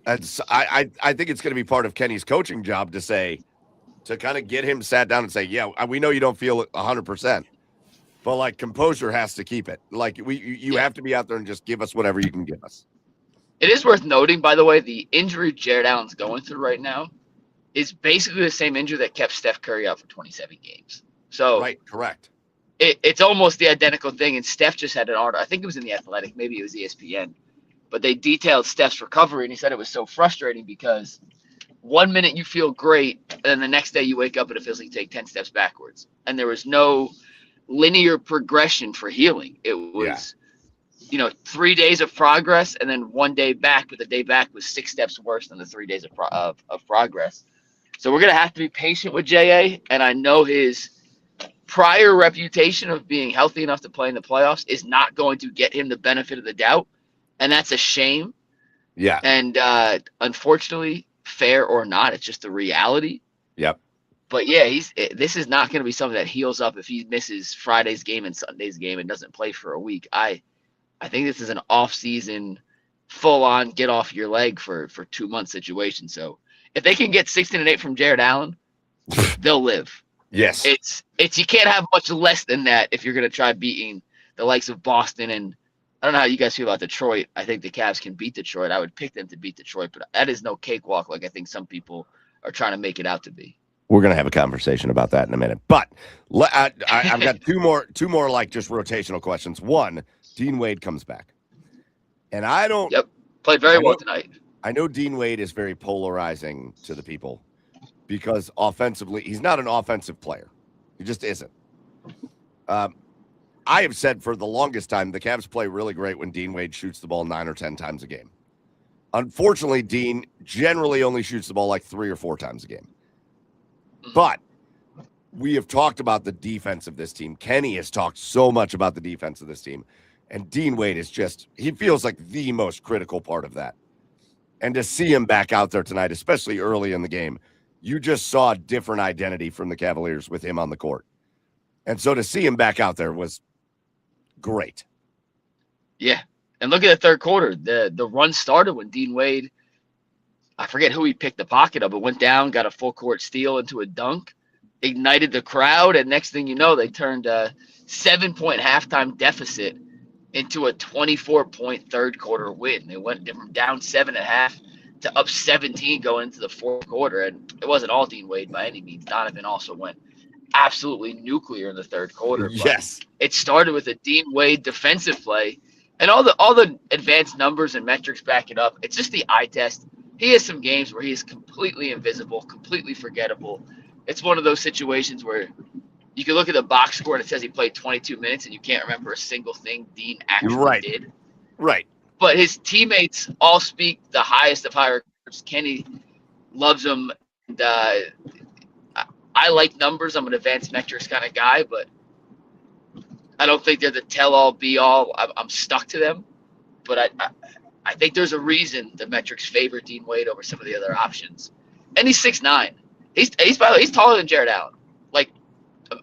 I think it's going to be part of Kenny's coaching job to kind of get him sat down and say, yeah, we know you don't feel 100%, but like composure has to keep it. Like you have to be out there and just give us whatever you can give us. It is worth noting, by the way, the injury Jared Allen's going through right now is basically the same injury that kept Steph Curry out for 27 games. So right, correct. It's almost the identical thing. And Steph just had an article. I think it was in The Athletic, maybe it was ESPN, but they detailed Steph's recovery, and he said it was so frustrating because 1 minute you feel great, and then the next day you wake up and it feels like you take 10 steps backwards. And there was no linear progression for healing. It was, 3 days of progress and then 1 day back, but the day back was 6 steps worse than the 3 days of progress. So we're going to have to be patient with J.A., and I know his prior reputation of being healthy enough to play in the playoffs is not going to get him the benefit of the doubt, and that's a shame. Yeah. And unfortunately, fair or not, it's just the reality. Yep. But yeah, this is not going to be something that heals up if he misses Friday's game and Sunday's game and doesn't play for a week. I think this is an off-season, full-on get off your leg for 2 month situation. So if they can get 16-8 from Jared Allen, they'll live. Yes. It's you can't have much less than that if you're going to try beating the likes of Boston. And I don't know how you guys feel about Detroit. I think the Cavs can beat Detroit. I would pick them to beat Detroit, but that is no cakewalk like I think some people are trying to make it out to be. We're going to have a conversation about that in a minute. But I've got two more like just rotational questions. One, Dean Wade comes back. And I don't. Yep. Played very well tonight. I know Dean Wade is very polarizing to the people because offensively, he's not an offensive player. He just isn't. I have said for the longest time, the Cavs play really great when Dean Wade shoots the ball 9 or 10 times a game. Unfortunately, Dean generally only shoots the ball like 3 or 4 times a game. But we have talked about the defense of this team. Kenny has talked so much about the defense of this team. And Dean Wade is he feels like the most critical part of that. And to see him back out there tonight, especially early in the game, you just saw a different identity from the Cavaliers with him on the court. And so to see him back out there was great. Yeah. And look at the third quarter. The run started when Dean Wade, I forget who he picked the pocket up, but went down, got a full court steal into a dunk, ignited the crowd, and next thing you know, they turned a 7-point halftime deficit into a 24-point third quarter win. They went from down 7.5 to up 17 going into the fourth quarter, and it wasn't all Dean Wade by any means. Donovan also went absolutely nuclear in the third quarter. But Yes. it started with a Dean Wade defensive play, and all the advanced numbers and metrics back it up. It's just the eye test. He has some games where he is completely invisible, completely forgettable. It's one of those situations where you can look at the box score and it says he played 22 minutes and you can't remember a single thing Dean actually did. Right. But his teammates all speak the highest of high regards. Kenny loves him. And, I like numbers. I'm an advanced metrics kind of guy, but I don't think they're the tell-all, be-all. I'm stuck to them. But I think there's a reason the metrics favor Dean Wade over some of the other options. And he's 6'9". He's by the way, he's taller than Jared Allen. Like,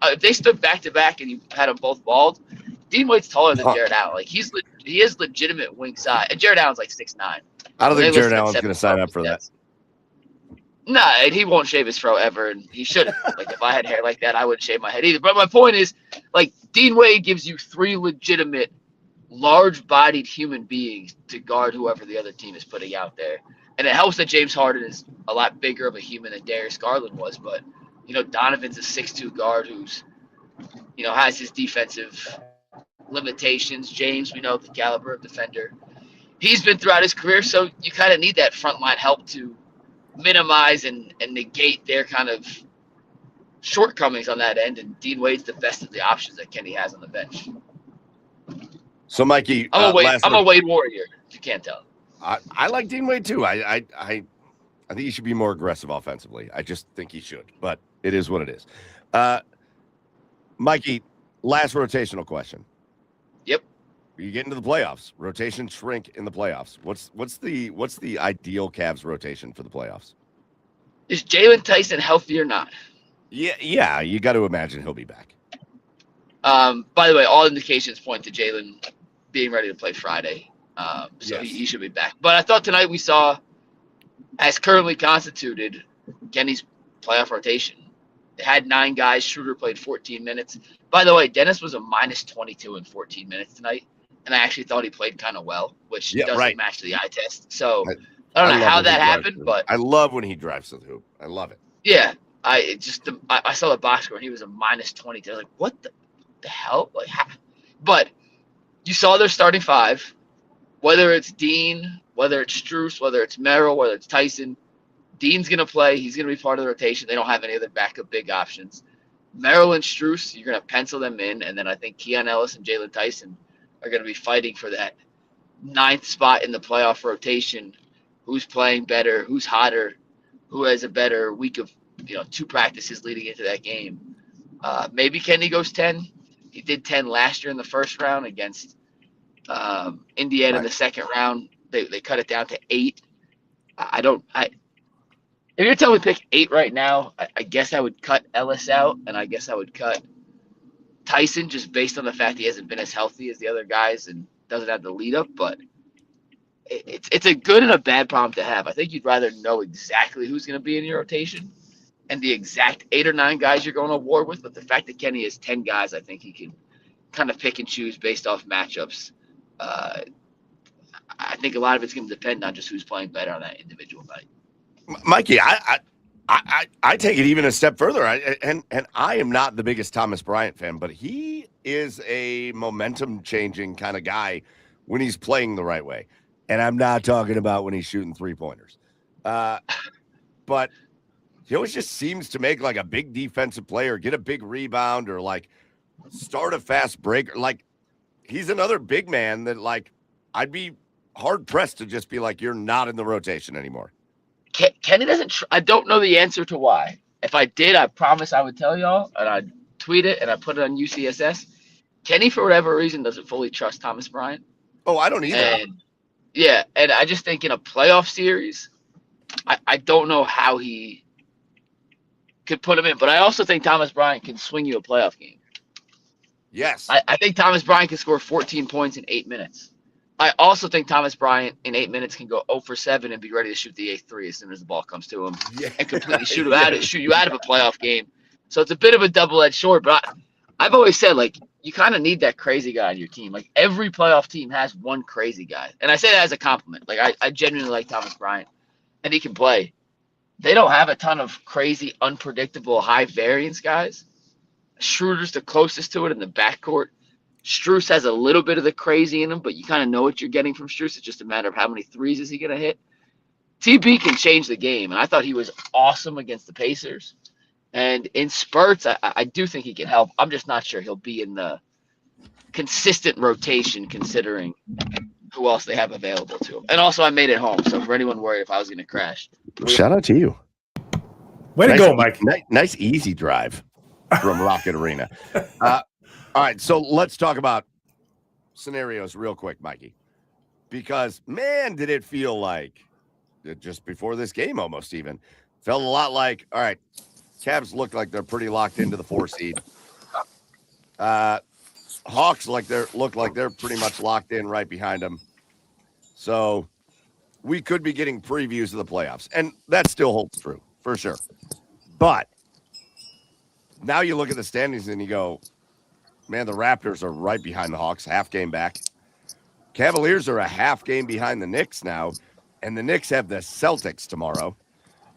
if they stood back-to-back and you had them both bald, Dean Wade's taller than Jared Allen. Like, he is legitimate wing size. And Jared Allen's like 6'9". I don't think Jared Allen's going to sign up for that. Nah, and he won't shave his fro ever, and he shouldn't. Like, if I had hair like that, I wouldn't shave my head either. But my point is, like, Dean Wade gives you 3 legitimate, large-bodied human beings to guard whoever the other team is putting out there. And it helps that James Harden is a lot bigger of a human than Darius Garland was. But, Donovan's a 6'2" guard who's, has his defensive limitations. James, we know the caliber of defender he's been throughout his career, so you kind of need that frontline help to minimize and negate their kind of shortcomings on that end, and Dean Wade's the best of the options that Kenny has on the bench. So, Mikey, I'm a Wade warrior, if you can't tell. I like Dean Wade too. I think he should be more aggressive offensively. I just think he should, but it is what it is. Mikey, last rotational question. Yep. You get into the playoffs. Rotations shrink in the playoffs. What's the ideal Cavs rotation for the playoffs? Is Jalen Tyson healthy or not? Yeah. You got to imagine he'll be back. By the way, all indications point to Jalen being ready to play Friday. So Yes. he should be back. But I thought tonight we saw, as currently constituted, Kenny's playoff rotation. They had 9 guys. Schroeder played 14 minutes. By the way, Dennis was a minus 22 in 14 minutes tonight. And I actually thought he played kind of well, which doesn't match the eye test. So I don't know how that happened, but I love when he drives to the hoop. I love it. Yeah. I saw the box score and he was a minus 22. I was like, what the hell? Like, but you saw their starting 5, whether it's Dean, whether it's Strus, whether it's Merrill, whether it's Tyson. Dean's going to play. He's going to be part of the rotation. They don't have any other backup big options. Merrill and Strus, you're going to pencil them in. And then I think Keon Ellis and Jalen Tyson are going to be fighting for that 9th spot in the playoff rotation. Who's playing better? Who's hotter? Who has a better week of 2 practices leading into that game? Maybe Kenny goes 10. He did 10 last year in the first round against Indiana in the second round. They cut it down to 8. If you're telling me to pick 8 right now, I guess I would cut Ellis out, and I guess I would cut Tyson just based on the fact he hasn't been as healthy as the other guys and doesn't have the lead up. But it's a good and a bad problem to have. I think you'd rather know exactly who's going to be in your rotation and the exact 8 or 9 guys you're going to war with. But the fact that Kenny has 10 guys, I think he can kind of pick and choose based off matchups. I think a lot of it's going to depend on just who's playing better on that individual night. Mikey, I take it even a step further. And I am not the biggest Thomas Bryant fan, but he is a momentum changing kind of guy when he's playing the right way. And I'm not talking about when he's shooting 3-pointers. But he always just seems to make like a big defensive play or get a big rebound or like start a fast break. Like he's another big man that like I'd be hard pressed to just be like, you're not in the rotation anymore. Kenny doesn't. I don't know the answer to why. If I did, I promise I would tell y'all, and I'd tweet it and I put it on UCSS. Kenny, for whatever reason, doesn't fully trust Thomas Bryant. Oh, I don't either. And I just think in a playoff series, I don't know how he could put him in. But I also think Thomas Bryant can swing you a playoff game. Yes. I think Thomas Bryant can score 14 points in 8 minutes. I also think Thomas Bryant in 8 minutes can go 0 for 7 and be ready to shoot the 8th 3 as soon as the ball comes to him and completely shoot you out of a playoff game. So it's a bit of a double-edged sword. But I've always said, like, you kind of need that crazy guy on your team. Like, every playoff team has one crazy guy. And I say that as a compliment. Like, I genuinely like Thomas Bryant, and he can play. They don't have a ton of crazy, unpredictable, high-variance guys. Schroeder's the closest to it in the backcourt. Strus has a little bit of the crazy in him, but you kind of know what you're getting from Strus. It's just a matter of how many threes is he going to hit. TB can change the game, and I thought he was awesome against the Pacers. And in spurts, I do think he can help. I'm just not sure he'll be in the consistent rotation considering who else they have available to him. And also, I made it home, so for anyone worried if I was going to crash. Shout out to you. Way to go, Mike. Nice easy drive from Rocket Arena. All right, so let's talk about scenarios real quick, Mikey, because, man, did it feel like just before this game almost even felt a lot like, all right, Cavs look like they're pretty locked into the 4 seed. Hawks look like they're pretty much locked in right behind them. So we could be getting previews of the playoffs, and that still holds true for sure. But now you look at the standings and you go, man, the Raptors are right behind the Hawks, half game back. Cavaliers are a half game behind the Knicks now, and the Knicks have the Celtics tomorrow.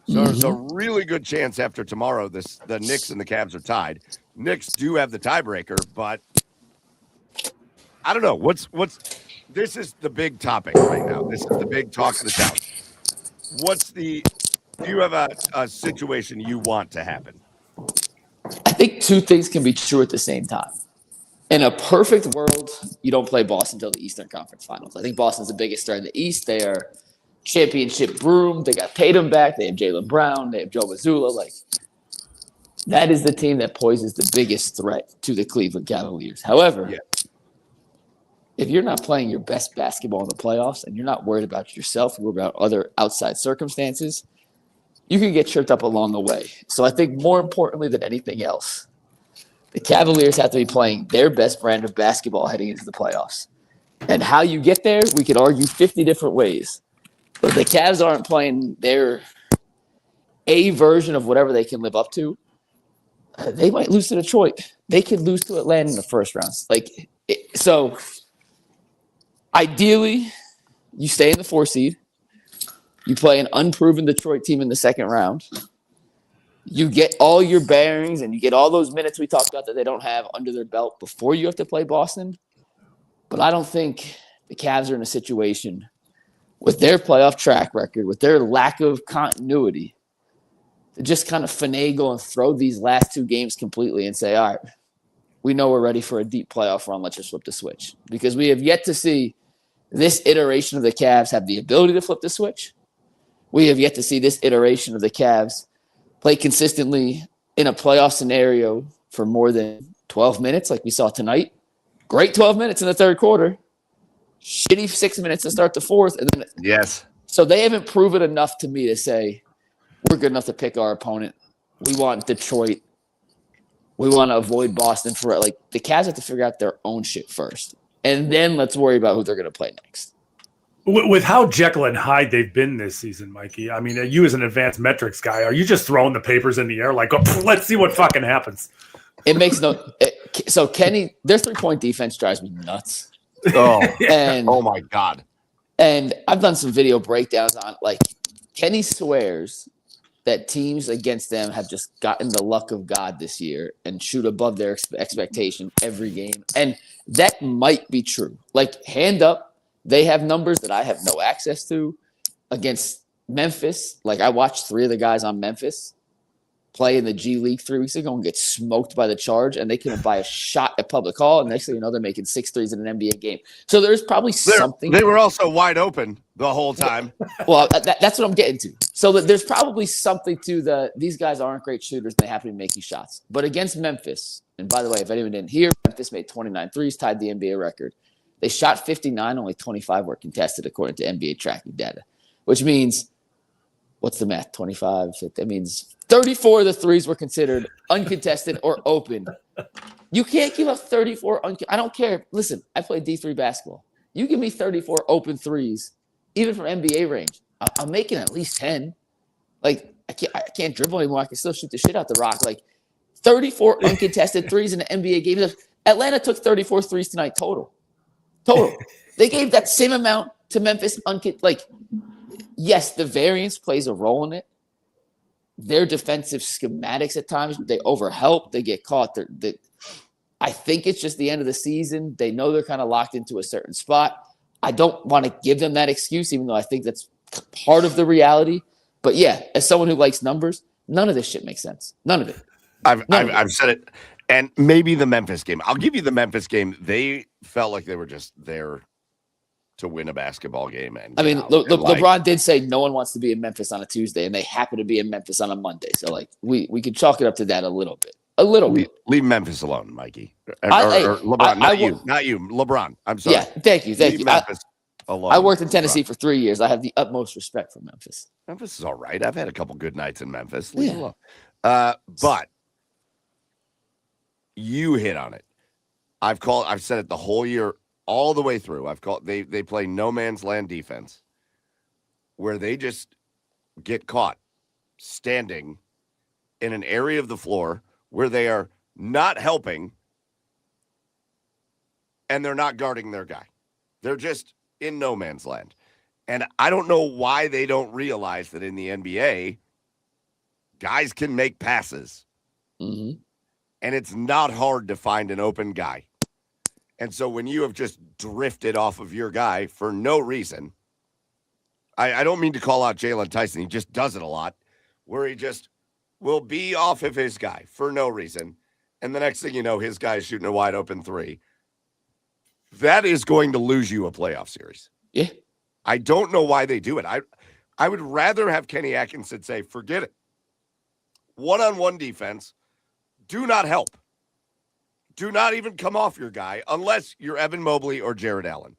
So there's a really good chance after tomorrow the Knicks and the Cavs are tied. Knicks do have the tiebreaker, but I don't know. This is the big topic right now. This is the big talk of the town. Do you have a situation you want to happen? I think two things can be true at the same time. In a perfect world, you don't play Boston until the Eastern Conference Finals. I think Boston's the biggest star in the East. They are championship broom. They got Tatum back. They have Jaylen Brown. They have Joe Mazzulla. Like, that is the team that poses the biggest threat to the Cleveland Cavaliers. However, if you're not playing your best basketball in the playoffs and you're not worried about yourself, you're worried about other outside circumstances, you can get tripped up along the way. So I think more importantly than anything else, the Cavaliers have to be playing their best brand of basketball heading into the playoffs. And how you get there, we could argue 50 different ways. But if the Cavs aren't playing their A version of whatever they can live up to, they might lose to Detroit. They could lose to Atlanta in the first rounds. So ideally, you stay in the 4 seed. You play an unproven Detroit team in the second round. You get all your bearings and you get all those minutes we talked about that they don't have under their belt before you have to play Boston. But I don't think the Cavs are in a situation with their playoff track record, with their lack of continuity, to just kind of finagle and throw these last 2 games completely and say, all right, we know we're ready for a deep playoff run. Let's just flip the switch. Because we have yet to see this iteration of the Cavs have the ability to flip the switch. We have yet to see this iteration of the Cavs play consistently in a playoff scenario for more than 12 minutes like we saw tonight. Great 12 minutes in the third quarter. Shitty 6 minutes to start the fourth. And then, yes. So they haven't proven enough to me to say, we're good enough to pick our opponent. We want Detroit. We want to avoid Boston. The Cavs have to figure out their own shit first. And then let's worry about who they're going to play next. With how Jekyll and Hyde they've been this season, Mikey, I mean, you as an advanced metrics guy, are you just throwing the papers in the air like, oh, let's see what fucking happens? It makes no – so Kenny, their three-point defense drives me nuts. Oh, and oh my God. And I've done some video breakdowns on Kenny swears that teams against them have just gotten the luck of God this year and shoot above their expectation every game. And that might be true. Hand up. They have numbers that I have no access to against Memphis. I watched 3 of the guys on Memphis play in the G League 3 weeks ago and get smoked by the Charge, and they couldn't buy a shot at Public Hall. And next thing you know, they're making 6 threes in an NBA game. So there's probably something. They were also wide open the whole time. Well, that's what I'm getting to. So there's probably something to these guys aren't great shooters. And they happen to be making shots. But against Memphis, and by the way, if anyone didn't hear, Memphis made 29 threes, tied the NBA record. They shot 59, only 25 were contested according to NBA tracking data, which means, what's the math? 25, 50, that means 34 of the threes were considered uncontested or open. You can't give up 34. I don't care. Listen, I play D3 basketball. You give me 34 open threes, even from NBA range, I'm making at least 10. I can't dribble anymore. I can still shoot the shit out the rock. 34 uncontested threes in an NBA game. Atlanta took 34 threes tonight total. They gave that same amount to Memphis. Yes, the variance plays a role in it. their defensive schematics at times, they overhelp, they get caught. I think it's just the end of the season. They know they're kind of locked into a certain spot. I don't want to give them that excuse, even though I think that's part of the reality. But yeah, as someone who likes numbers, none of this shit makes sense. None of it. I've said it. And maybe the Memphis game. I'll give you the Memphis game. They felt like they were just there to win a basketball game. And I mean, LeBron did say no one wants to be in Memphis on a Tuesday, and they happen to be in Memphis on a Monday. So, like, we could chalk it up to that a little bit. Leave Memphis alone, Mikey. Or LeBron, not you, LeBron. I'm sorry. Yeah, thank you. Memphis alone. I worked in Tennessee for 3 years. I have the utmost respect for Memphis. Memphis is all right. I've had a couple good nights in Memphis. Leave it alone. But you hit on it. I've said it the whole year, all the way through. They play no man's land defense, where they just get caught standing in an area of the floor where they are not helping and they're not guarding their guy. They're just in no man's land. And I don't know why they don't realize that in the NBA, guys can make passes. Mm-hmm. And it's not hard to find an open guy. And so when you have just drifted off of your guy for no reason, I don't mean to call out Jalen Tyson. He just does it a lot, where he just will be off of his guy for no reason. And the next thing you know, his guy is shooting a wide open three. That is going to lose you a playoff series. Yeah. I don't know why they do it. I would rather have Kenny Atkinson say, forget it. One-on-one defense, do not help. Do not even come off your guy unless you're Evan Mobley or Jared Allen.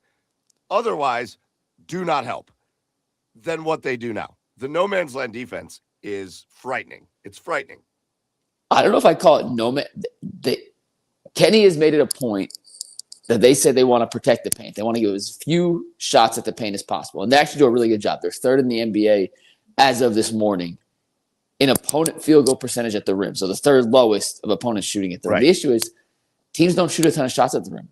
Otherwise, do not help. Then what they do now. The no man's land defense is frightening. It's frightening. I don't know if I call it no man. Kenny has made it a point that they say they want to protect the paint. They want to give as few shots at the paint as possible. And they actually do a really good job. They're third in the NBA as of this morning in opponent field goal percentage at the rim. So the third lowest of opponents shooting at the rim. Right. The issue is teams don't shoot a ton of shots at the rim.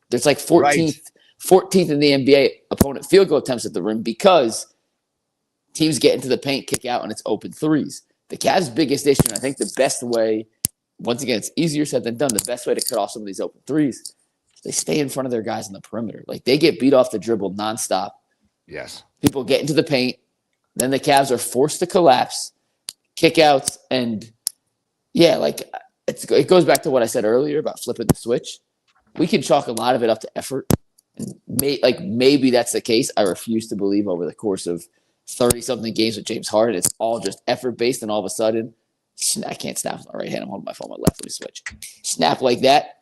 There's like 14th in the NBA opponent field goal attempts at the rim because teams get into the paint, kick out, and it's open threes. The Cavs' biggest issue, and I think the best way, once again, it's easier said than done, the best way to cut off some of these open threes, they stay in front of their guys on the perimeter. Like, they get beat off the dribble nonstop. Yes. People get into the paint. Then the Cavs are forced to collapse, kickouts, and yeah, like it goes back to what I said earlier about flipping the switch. We can chalk a lot of it up to effort. And maybe that's the case. I refuse to believe over the course of 30-something games with James Harden, it's all just effort-based, and all of a sudden, I can't snap with my right hand. I'm holding my phone with my left. Let me switch. Snap like that.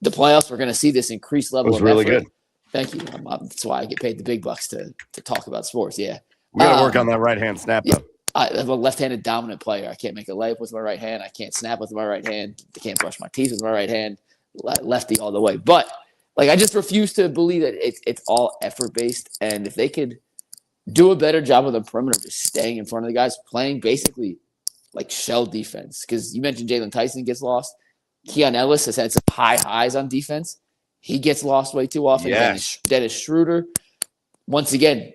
The playoffs, we're going to see this increased level of really effort. Good. Thank you. That's why I get paid the big bucks to talk about sports. Yeah. We got to work on that right-hand snap, though. I have a left-handed dominant player. I can't make a layup with my right hand. I can't snap with my right hand. I can't brush my teeth with my right hand. Lefty all the way. But like, I just refuse to believe that it's all effort-based. And if they could do a better job of the perimeter, just staying in front of the guys, playing basically like shell defense. Because you mentioned Jalen Tyson gets lost. Keon Ellis has had some high highs on defense. He gets lost way too often. Yes. Dennis Schroeder, once again,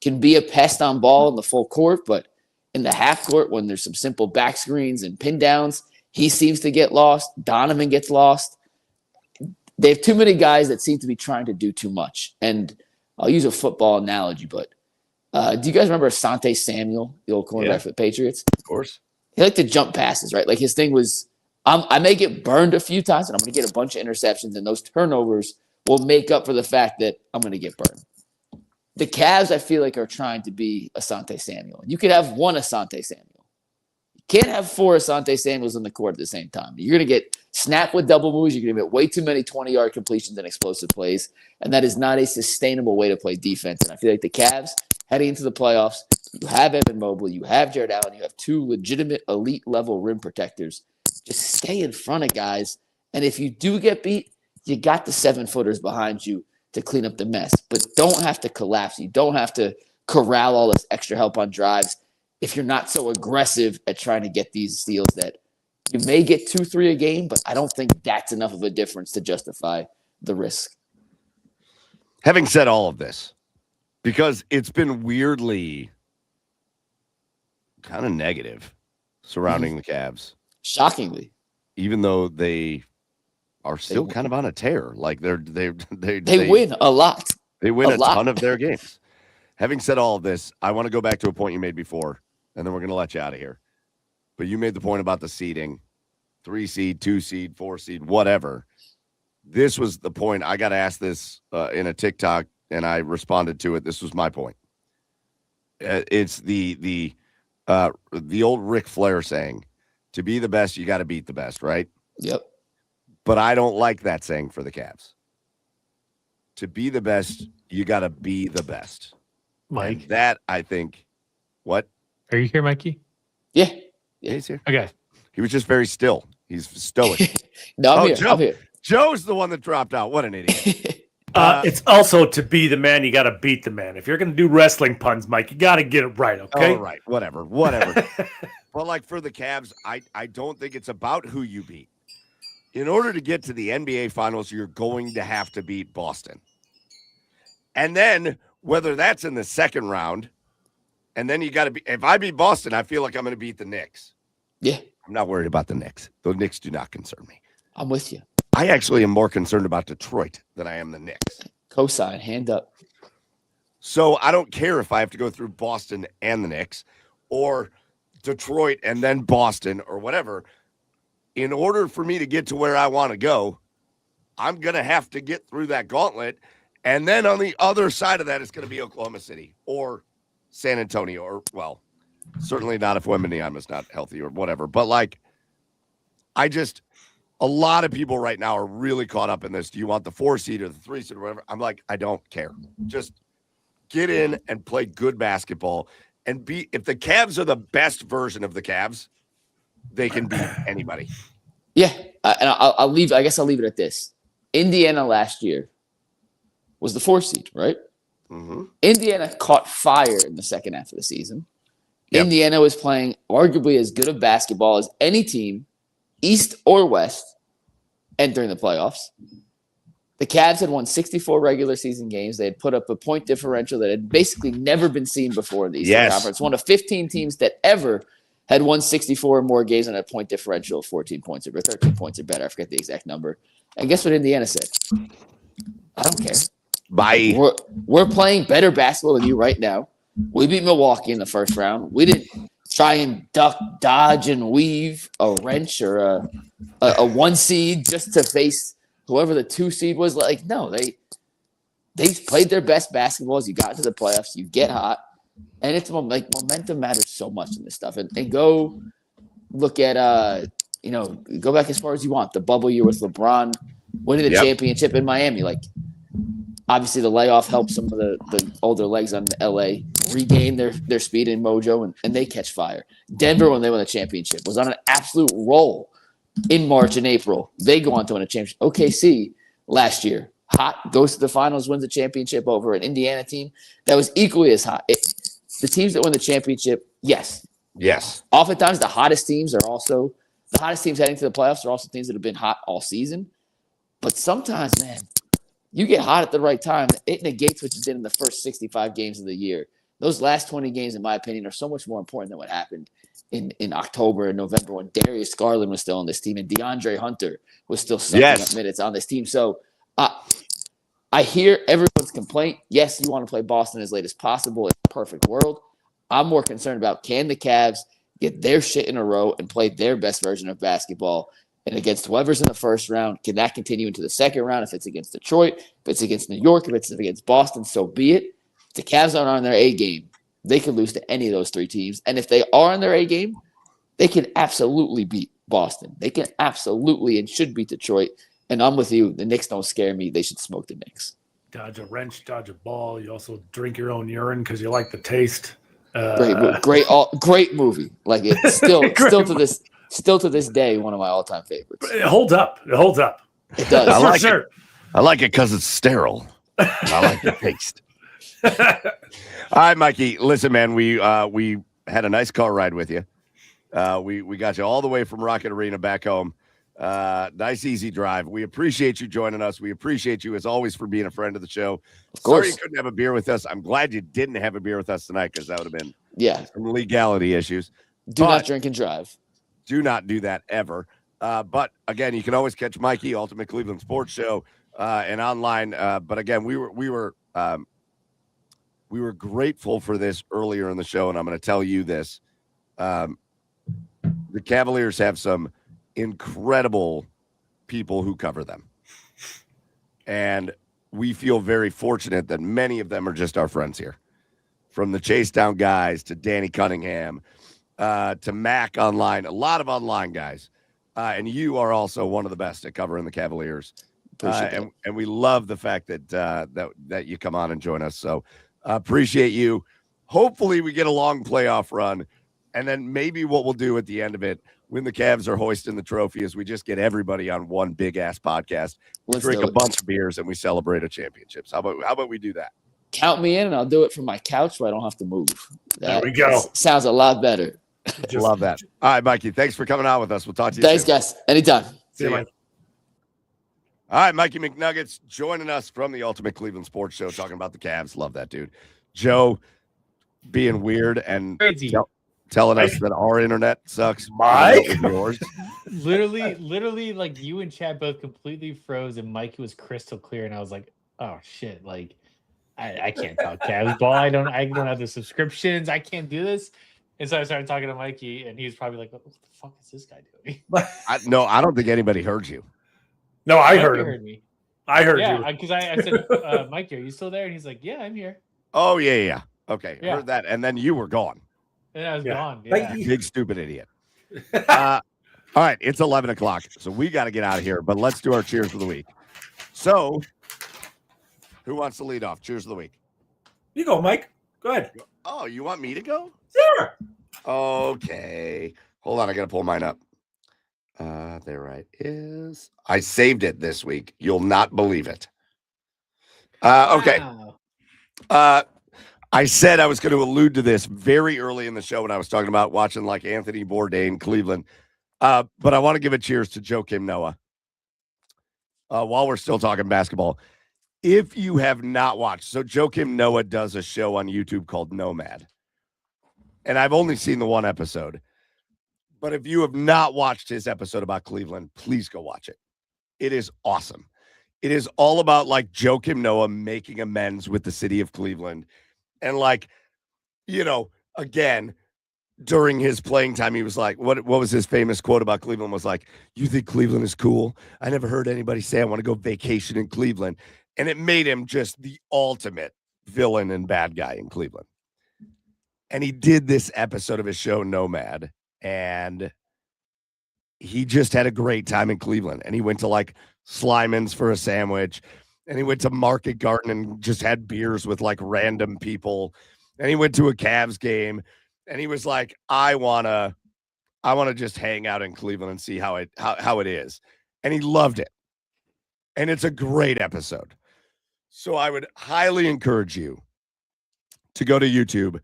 can be a pest on ball in the full court, but in the half court, when there's some simple back screens and pin downs, he seems to get lost. Donovan gets lost. They have too many guys that seem to be trying to do too much. And I'll use a football analogy, but do you guys remember Asante Samuel, the old cornerback for the Patriots? Of course. He liked to jump passes, right? Like, his thing was, I may get burned a few times, and I'm going to get a bunch of interceptions, and those turnovers will make up for the fact that I'm going to get burned. The Cavs, I feel like, are trying to be Asante Samuel. You could have one Asante Samuel. You can't have four Asante Samuels in the court at the same time. You're going to get snapped with double moves. You're going to get way too many 20-yard completions and explosive plays, and that is not a sustainable way to play defense. And I feel like the Cavs, heading into the playoffs, you have Evan Mobley, you have Jared Allen, you have two legitimate elite-level rim protectors. Just stay in front of guys, and if you do get beat, you got the 7-footers behind you to clean up the mess, but don't have to collapse. You don't have to corral all this extra help on drives if you're not so aggressive at trying to get these steals that you may get 2-3 a game, but I don't think that's enough of a difference to justify the risk. Having said all of this, because it's been weirdly kind of negative surrounding the Cavs, Shockingly, even though they are still win. kind of on a tear. Like they win a lot. They win a a lot. ton of their games. Having said all of this, I want to go back to a point you made before, and then we're going to let you out of here. But you made the point about the seeding, 3 seed, 2 seed, 4 seed, whatever. This was the point. I got asked this in a TikTok, and I responded to it. This was my point. It's the old Ric Flair saying, to be the best, you got to beat the best, right? Yep. But I don't like that saying for the Cavs. To be the best, you got to be the best. Mike, And that, I think, what? are you here, Mikey? Yeah. Yeah, he's here. Okay. He was just very still. He's stoic. No, I'm Oh, here. Joe. I'm here. Joe's the one that dropped out. What an idiot. It's also to be the man, you got to beat the man. If you're going to do wrestling puns, Mike, you got to get it right, okay? All right. Whatever. But like for the Cavs, I don't think it's about who you beat. In order to get to the NBA Finals, you're going to have to beat Boston. And then whether that's in the second round, and then you got to be, if I beat Boston, I feel like I'm going to beat the Knicks. Yeah, I'm not worried about the Knicks. The Knicks do not concern me. I'm with you. I actually am more concerned about Detroit than I am the Knicks. Cosign, hand up. So I don't care if I have to go through Boston and the Knicks or Detroit and then Boston or whatever. In order for me to get to where I want to go, I'm going to have to get through that gauntlet. And then on the other side of that, it's going to be Oklahoma City or San Antonio or, well, certainly not if Wembanyama is not healthy or whatever. But like, a lot of people right now are really caught up in this. Do you want the 4 seed or the 3 seed or whatever? I'm like, I don't care. Just get in and play good basketball and if the Cavs are the best version of the Cavs, they can beat anybody. Yeah, and I'll leave. I guess I'll leave it at this. Indiana last year was the 4 seed, right? Mm-hmm. Indiana caught fire in the second half of the season. Yep. Indiana was playing arguably as good of basketball as any team, East or West, entering the playoffs. The Cavs had won 64 regular season games. They had put up a point differential that had basically never been seen before in the Eastern Conference. One of 15 teams that ever had won 64 or more games on a point differential of 14 points or 13 points or better. I forget the exact number. And guess what Indiana said? I don't care. Bye. We're playing better basketball than you right now. We beat Milwaukee in the first round. We didn't try and duck, dodge, and weave a wrench or a 1 seed just to face whoever the 2 seed was. Like, no, they played their best basketball as you got to the playoffs. You get hot. And it's like momentum matters so much in this stuff. And go look at, go back as far as you want. The bubble year with LeBron winning the championship in Miami. Like, obviously the layoff helped some of the older legs on LA regain their speed and mojo, and they catch fire. Denver, when they won the championship, was on an absolute roll in March and April. They go on to win a championship. OKC last year, hot, goes to the finals, wins the championship over an Indiana team that was equally as hot. The teams that win the championship, yes. Oftentimes the hottest teams heading to the playoffs are also teams that have been hot all season. But sometimes, man, you get hot at the right time. It negates what you did in the first 65 games of the year. Those last 20 games, in my opinion, are so much more important than what happened in October and November when Darius Garland was still on this team and DeAndre Hunter was still sucking up minutes on this team. So I hear everyone's complaint. Yes, you want to play Boston as late as possible in a perfect world. I'm more concerned about, can the Cavs get their shit in a row and play their best version of basketball? And against whoever's in the first round, can that continue into the second round? If it's against Detroit, if it's against New York, if it's against Boston, so be it. If the Cavs aren't on their A game, they could lose to any of those 3 teams. And if they are on their A game, they can absolutely beat Boston. They can absolutely and should beat Detroit. And I'm with you. The Knicks don't scare me. They should smoke the Knicks. Dodge a wrench, dodge a ball. You also drink your own urine because you like the taste. Great movie. Like, it's still to this day, one of my all-time favorites. It holds up. It does. I like sure. it. I like it because it's sterile. I like the taste. All right, Mikey. Listen, man, we had a nice car ride with you. We got you all the way from Rocket Arena back home. Nice, easy drive. We appreciate you joining us. We appreciate you, as always, for being a friend of the show. Of course. Sorry you couldn't have a beer with us. I'm glad you didn't have a beer with us tonight because that would have been Yeah. some legality issues. Do But- not drink and drive. Do not do that ever. But again, you can always catch Mikey, Ultimate Cleveland Sports Show, and online. But again, we were grateful for this earlier in the show, and I'm going to tell you this: the Cavaliers have some incredible people who cover them, and we feel very fortunate that many of them are just our friends here, from the Chase Down guys to Danny Cunningham. To Mac online, a lot of online guys. And you are also one of the best at covering the Cavaliers. Appreciate that. And we love the fact that that you come on and join us. So appreciate you. Hopefully we get a long playoff run. And then maybe what we'll do at the end of it, when the Cavs are hoisting the trophy, is we just get everybody on one big ass podcast. We Let's drink do a it. bunch of beers and we celebrate a championships. How about we do that? Count me in, and I'll do it from my couch where I don't have to move. There we go. Sounds a lot better. Love that. All right, Mikey, thanks for coming on with us. We'll talk to you Thanks, soon. guys. Anytime. See you, Mike. All right, Mikey McNuggets joining us from the Ultimate Cleveland Sports Show, talking about the Cavs. Love that, dude. Joe being weird and Crazy. telling us that our internet sucks. Mike? Yours. Literally, like you and Chad both completely froze, and Mikey was crystal clear, and I was like, "Oh shit!" Like, I can't talk Cavs ball. I don't have the subscriptions. I can't do this. And so I started talking to Mikey, and he was probably like, "What the fuck is this guy doing?" No, I don't think anybody heard you. No, I Mikey heard him. me. I heard you. Yeah, because I said, "Mikey, are you still there?" And he's like, "Yeah, I'm here." Oh, yeah. Okay, Yeah. heard that. And then you were gone. And I was Yeah. gone. Like, Yeah. Big stupid idiot. All right, it's 11 o'clock, so we got to get out of here. But let's do our cheers of the week. So, who wants to lead off? Cheers of the week. You go, Mike. Go ahead. Oh, you want me to go? Sure. Okay. Hold on, I gotta pull mine up. There it is. I saved it this week. You'll not believe it. Okay. Wow. I said I was going to allude to this very early in the show when I was talking about watching like Anthony Bourdain, Cleveland. But I want to give a cheers to Joakim Noah. While we're still talking basketball, if you have not watched, so Joakim Noah does a show on YouTube called Nomad. And I've only seen the one episode. But if you have not watched his episode about Cleveland, please go watch it. It is awesome. It is all about like Joakim Noah making amends with the city of Cleveland. And like, you know, again, during his playing time, he was like, what was his famous quote about Cleveland was like, "You think Cleveland is cool? I never heard anybody say I want to go vacation in Cleveland." And it made him just the ultimate villain and bad guy in Cleveland. And he did this episode of his show, Nomad, and he just had a great time in Cleveland. And he went to like Slyman's for a sandwich, and he went to Market Garden and just had beers with like random people. And he went to a Cavs game, and he was like, I wanna just hang out in Cleveland and see how it is. And he loved it. And it's a great episode. So I would highly encourage you to go to YouTube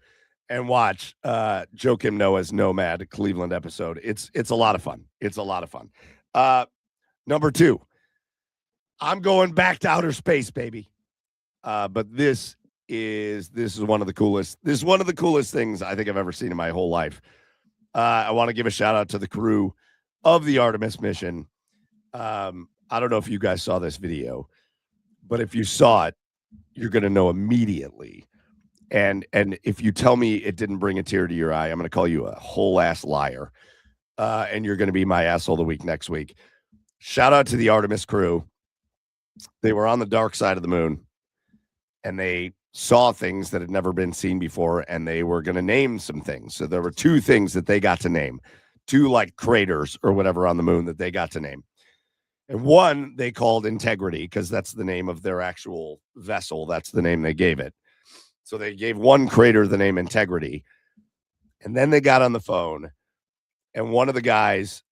and watch Joakim Noah's Nomad Cleveland episode. It's a lot of fun. It's a lot of fun. Number 2, I'm going back to outer space, baby. But this is one of the coolest. This is one of the coolest things I think I've ever seen in my whole life. I want to give a shout out to the crew of the Artemis mission. I don't know if you guys saw this video, but if you saw it, you're going to know immediately. And if you tell me it didn't bring a tear to your eye, I'm going to call you a whole ass liar. And you're going to be my asshole of the week next week. Shout out to the Artemis crew. They were on the dark side of the moon, and they saw things that had never been seen before, and they were going to name some things. So there were 2 things that they got to name, 2 like craters or whatever on the moon that they got to name. And one they called Integrity because that's the name of their actual vessel. That's the name they gave it. So they gave one crater the name Integrity. And then they got on the phone, and one of the guys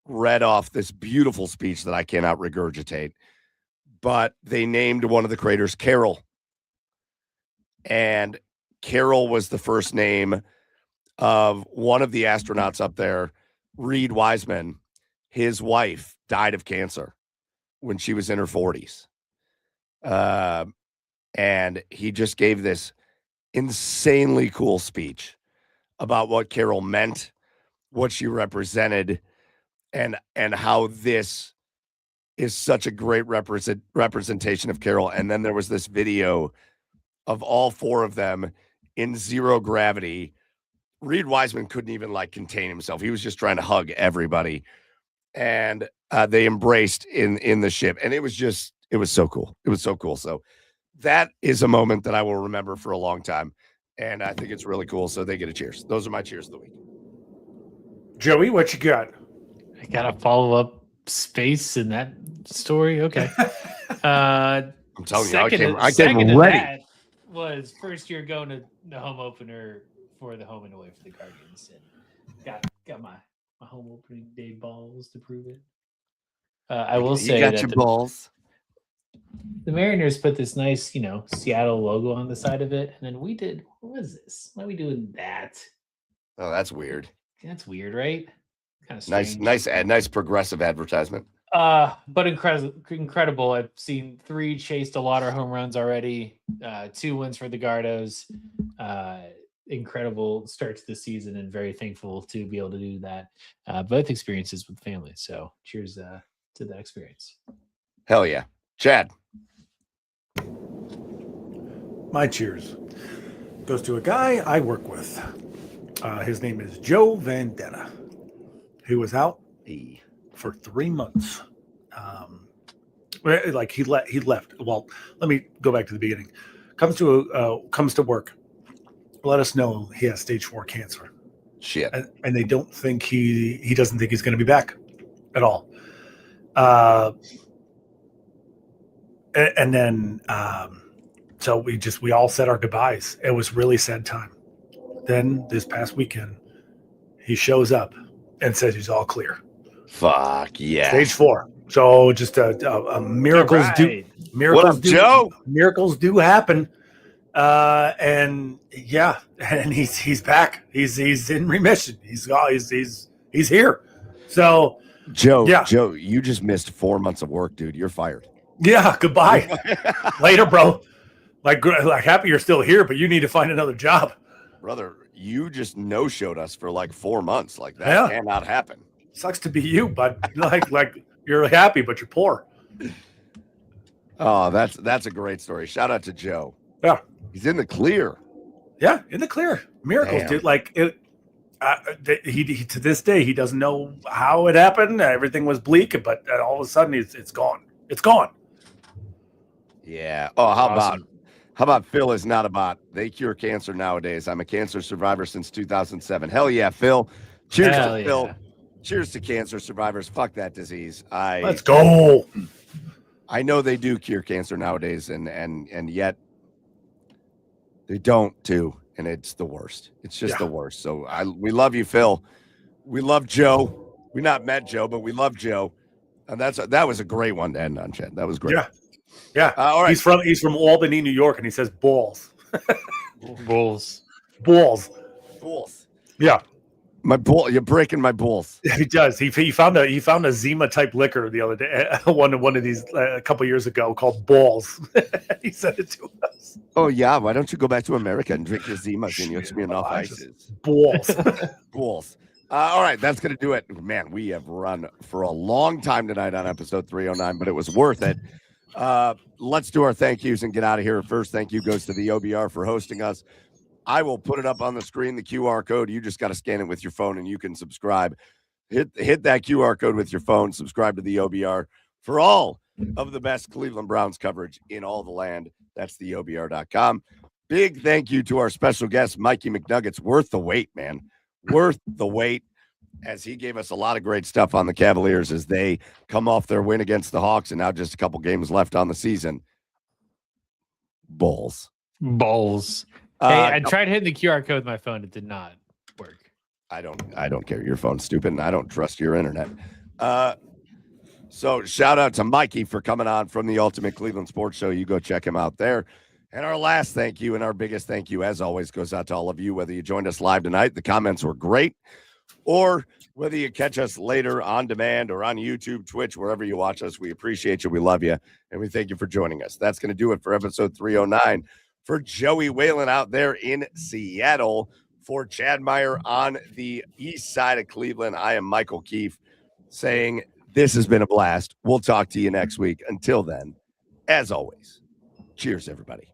read off this beautiful speech that I cannot regurgitate, but they named one of the craters Carol. And Carol was the first name of one of the astronauts up there, Reed Wiseman. His wife died of cancer when she was in her 40s. And he just gave this insanely cool speech about what Carol meant, what she represented, and how this is such a great representation of Carol. And then there was this video of all four of them in zero gravity. Reed Wiseman couldn't even like contain himself. He was just trying to hug everybody. And they embraced in the ship. And it was so cool. It was so cool. So that is a moment that I will remember for a long time. And I think it's really cool. So they get a cheers. Those are my cheers of the week. Joey, what you got? I got a follow up space in that story. Okay. I'm telling you, I second came to ready. that was first year going to the home opener for the home and away for the Guardians. And got my home opening day balls to prove it. I will say you got that your balls. the Mariners put this nice, Seattle logo on the side of it, and then we did. What was this? Why are we doing that? Oh, that's weird. That's weird, right? Kind of strange. Nice progressive advertisement. But incredible. I've seen 3 Chase DeLauder home runs already. 2 wins for the Gardos. Incredible start to the season, and very thankful to be able to do that. Both experiences with family. So cheers to that experience. Hell yeah. Chad. My cheers goes to a guy I work with. His name is Joe Vendetta, who was out for 3 months. Like he left. Well, let me go back to the beginning. Comes to work. Let us know he has stage 4 cancer. Shit. And they don't think he doesn't think he's going to be back at all. And then so we all said our goodbyes. It was really sad time. Then this past weekend, he shows up and says he's all clear. Fuck yeah. Stage 4. So just a miracles Right. What up, Joe? Miracles do happen. And yeah, and he's back. He's in remission. He's here. So Joe, yeah. Joe, you just missed 4 months of work, dude. You're fired. yeah, goodbye. Later, bro. Like happy you're still here, but you need to find another job. Brother, you just no-showed us for like 4 months. Like that Yeah. cannot happen. Sucks to be you, but like you're happy, but you're poor. Oh, that's a great story. Shout out to Joe. Yeah. He's in the clear. Yeah, in the clear. Miracles, Damn. dude. Like it. He to this day he doesn't know how it happened. Everything was bleak, but all of a sudden it's gone. It's gone. Yeah. Oh, how Awesome. about Phil is not a bot. They cure cancer nowadays. I'm a cancer survivor since 2007. Hell yeah, Phil. Cheers Hell to yeah. Phil. Cheers to cancer survivors. Fuck that disease. Let's go. I know they do cure cancer nowadays, and yet they don't too, and it's the worst. It's just the worst. So we love you, Phil. We love Joe. We not met Joe, but we love Joe, and that was a great one to end on, Chad. That was great. Yeah. All right. He's from Albany, New York, and he says balls. Bulls. Balls. Bulls. Yeah. My bull. You're breaking my balls. He does. He found a Zima type liquor the other day. One of these a couple years ago called Balls. He sent it to us. Oh yeah. Why don't you go back to America and drink your Zimas and your Smirnoff Ices? Balls. Bulls. All right, that's going to do it. Man, we have run for a long time tonight on episode 309, but it was worth it. Let's do our thank yous and get out of here. First thank you goes to the OBR for hosting us. I will put it up on the screen, the QR code. You just got to scan it with your phone and you can subscribe. Hit that QR code with your phone. Subscribe to the OBR for all of the best Cleveland Browns coverage in all the land. That's the OBR.com. Big thank you to our special guest, Mikey McNuggets. Worth the wait, man. Worth the wait, as he gave us a lot of great stuff on the Cavaliers as they come off their win against the Hawks and now just a couple games left on the season. Bulls. Hey, I tried hitting the QR code with my phone. It did not work. I don't care. Your phone's stupid and I don't trust your internet. So shout out to Mikey for coming on from the Ultimate Cleveland Sports Show. You go check him out there. And our last thank you and our biggest thank you, as always, goes out to all of you, whether you joined us live tonight, the comments were great, or whether you catch us later on demand or on YouTube, Twitch, wherever you watch us. We appreciate you. We love you. And we thank you for joining us. That's going to do it for episode 309. For Joey Whalen out there in Seattle, For Chad Meyer on the east side of Cleveland, I am Michael Keefe saying this has been a blast. We'll talk to you next week. Until then, as always, cheers, everybody.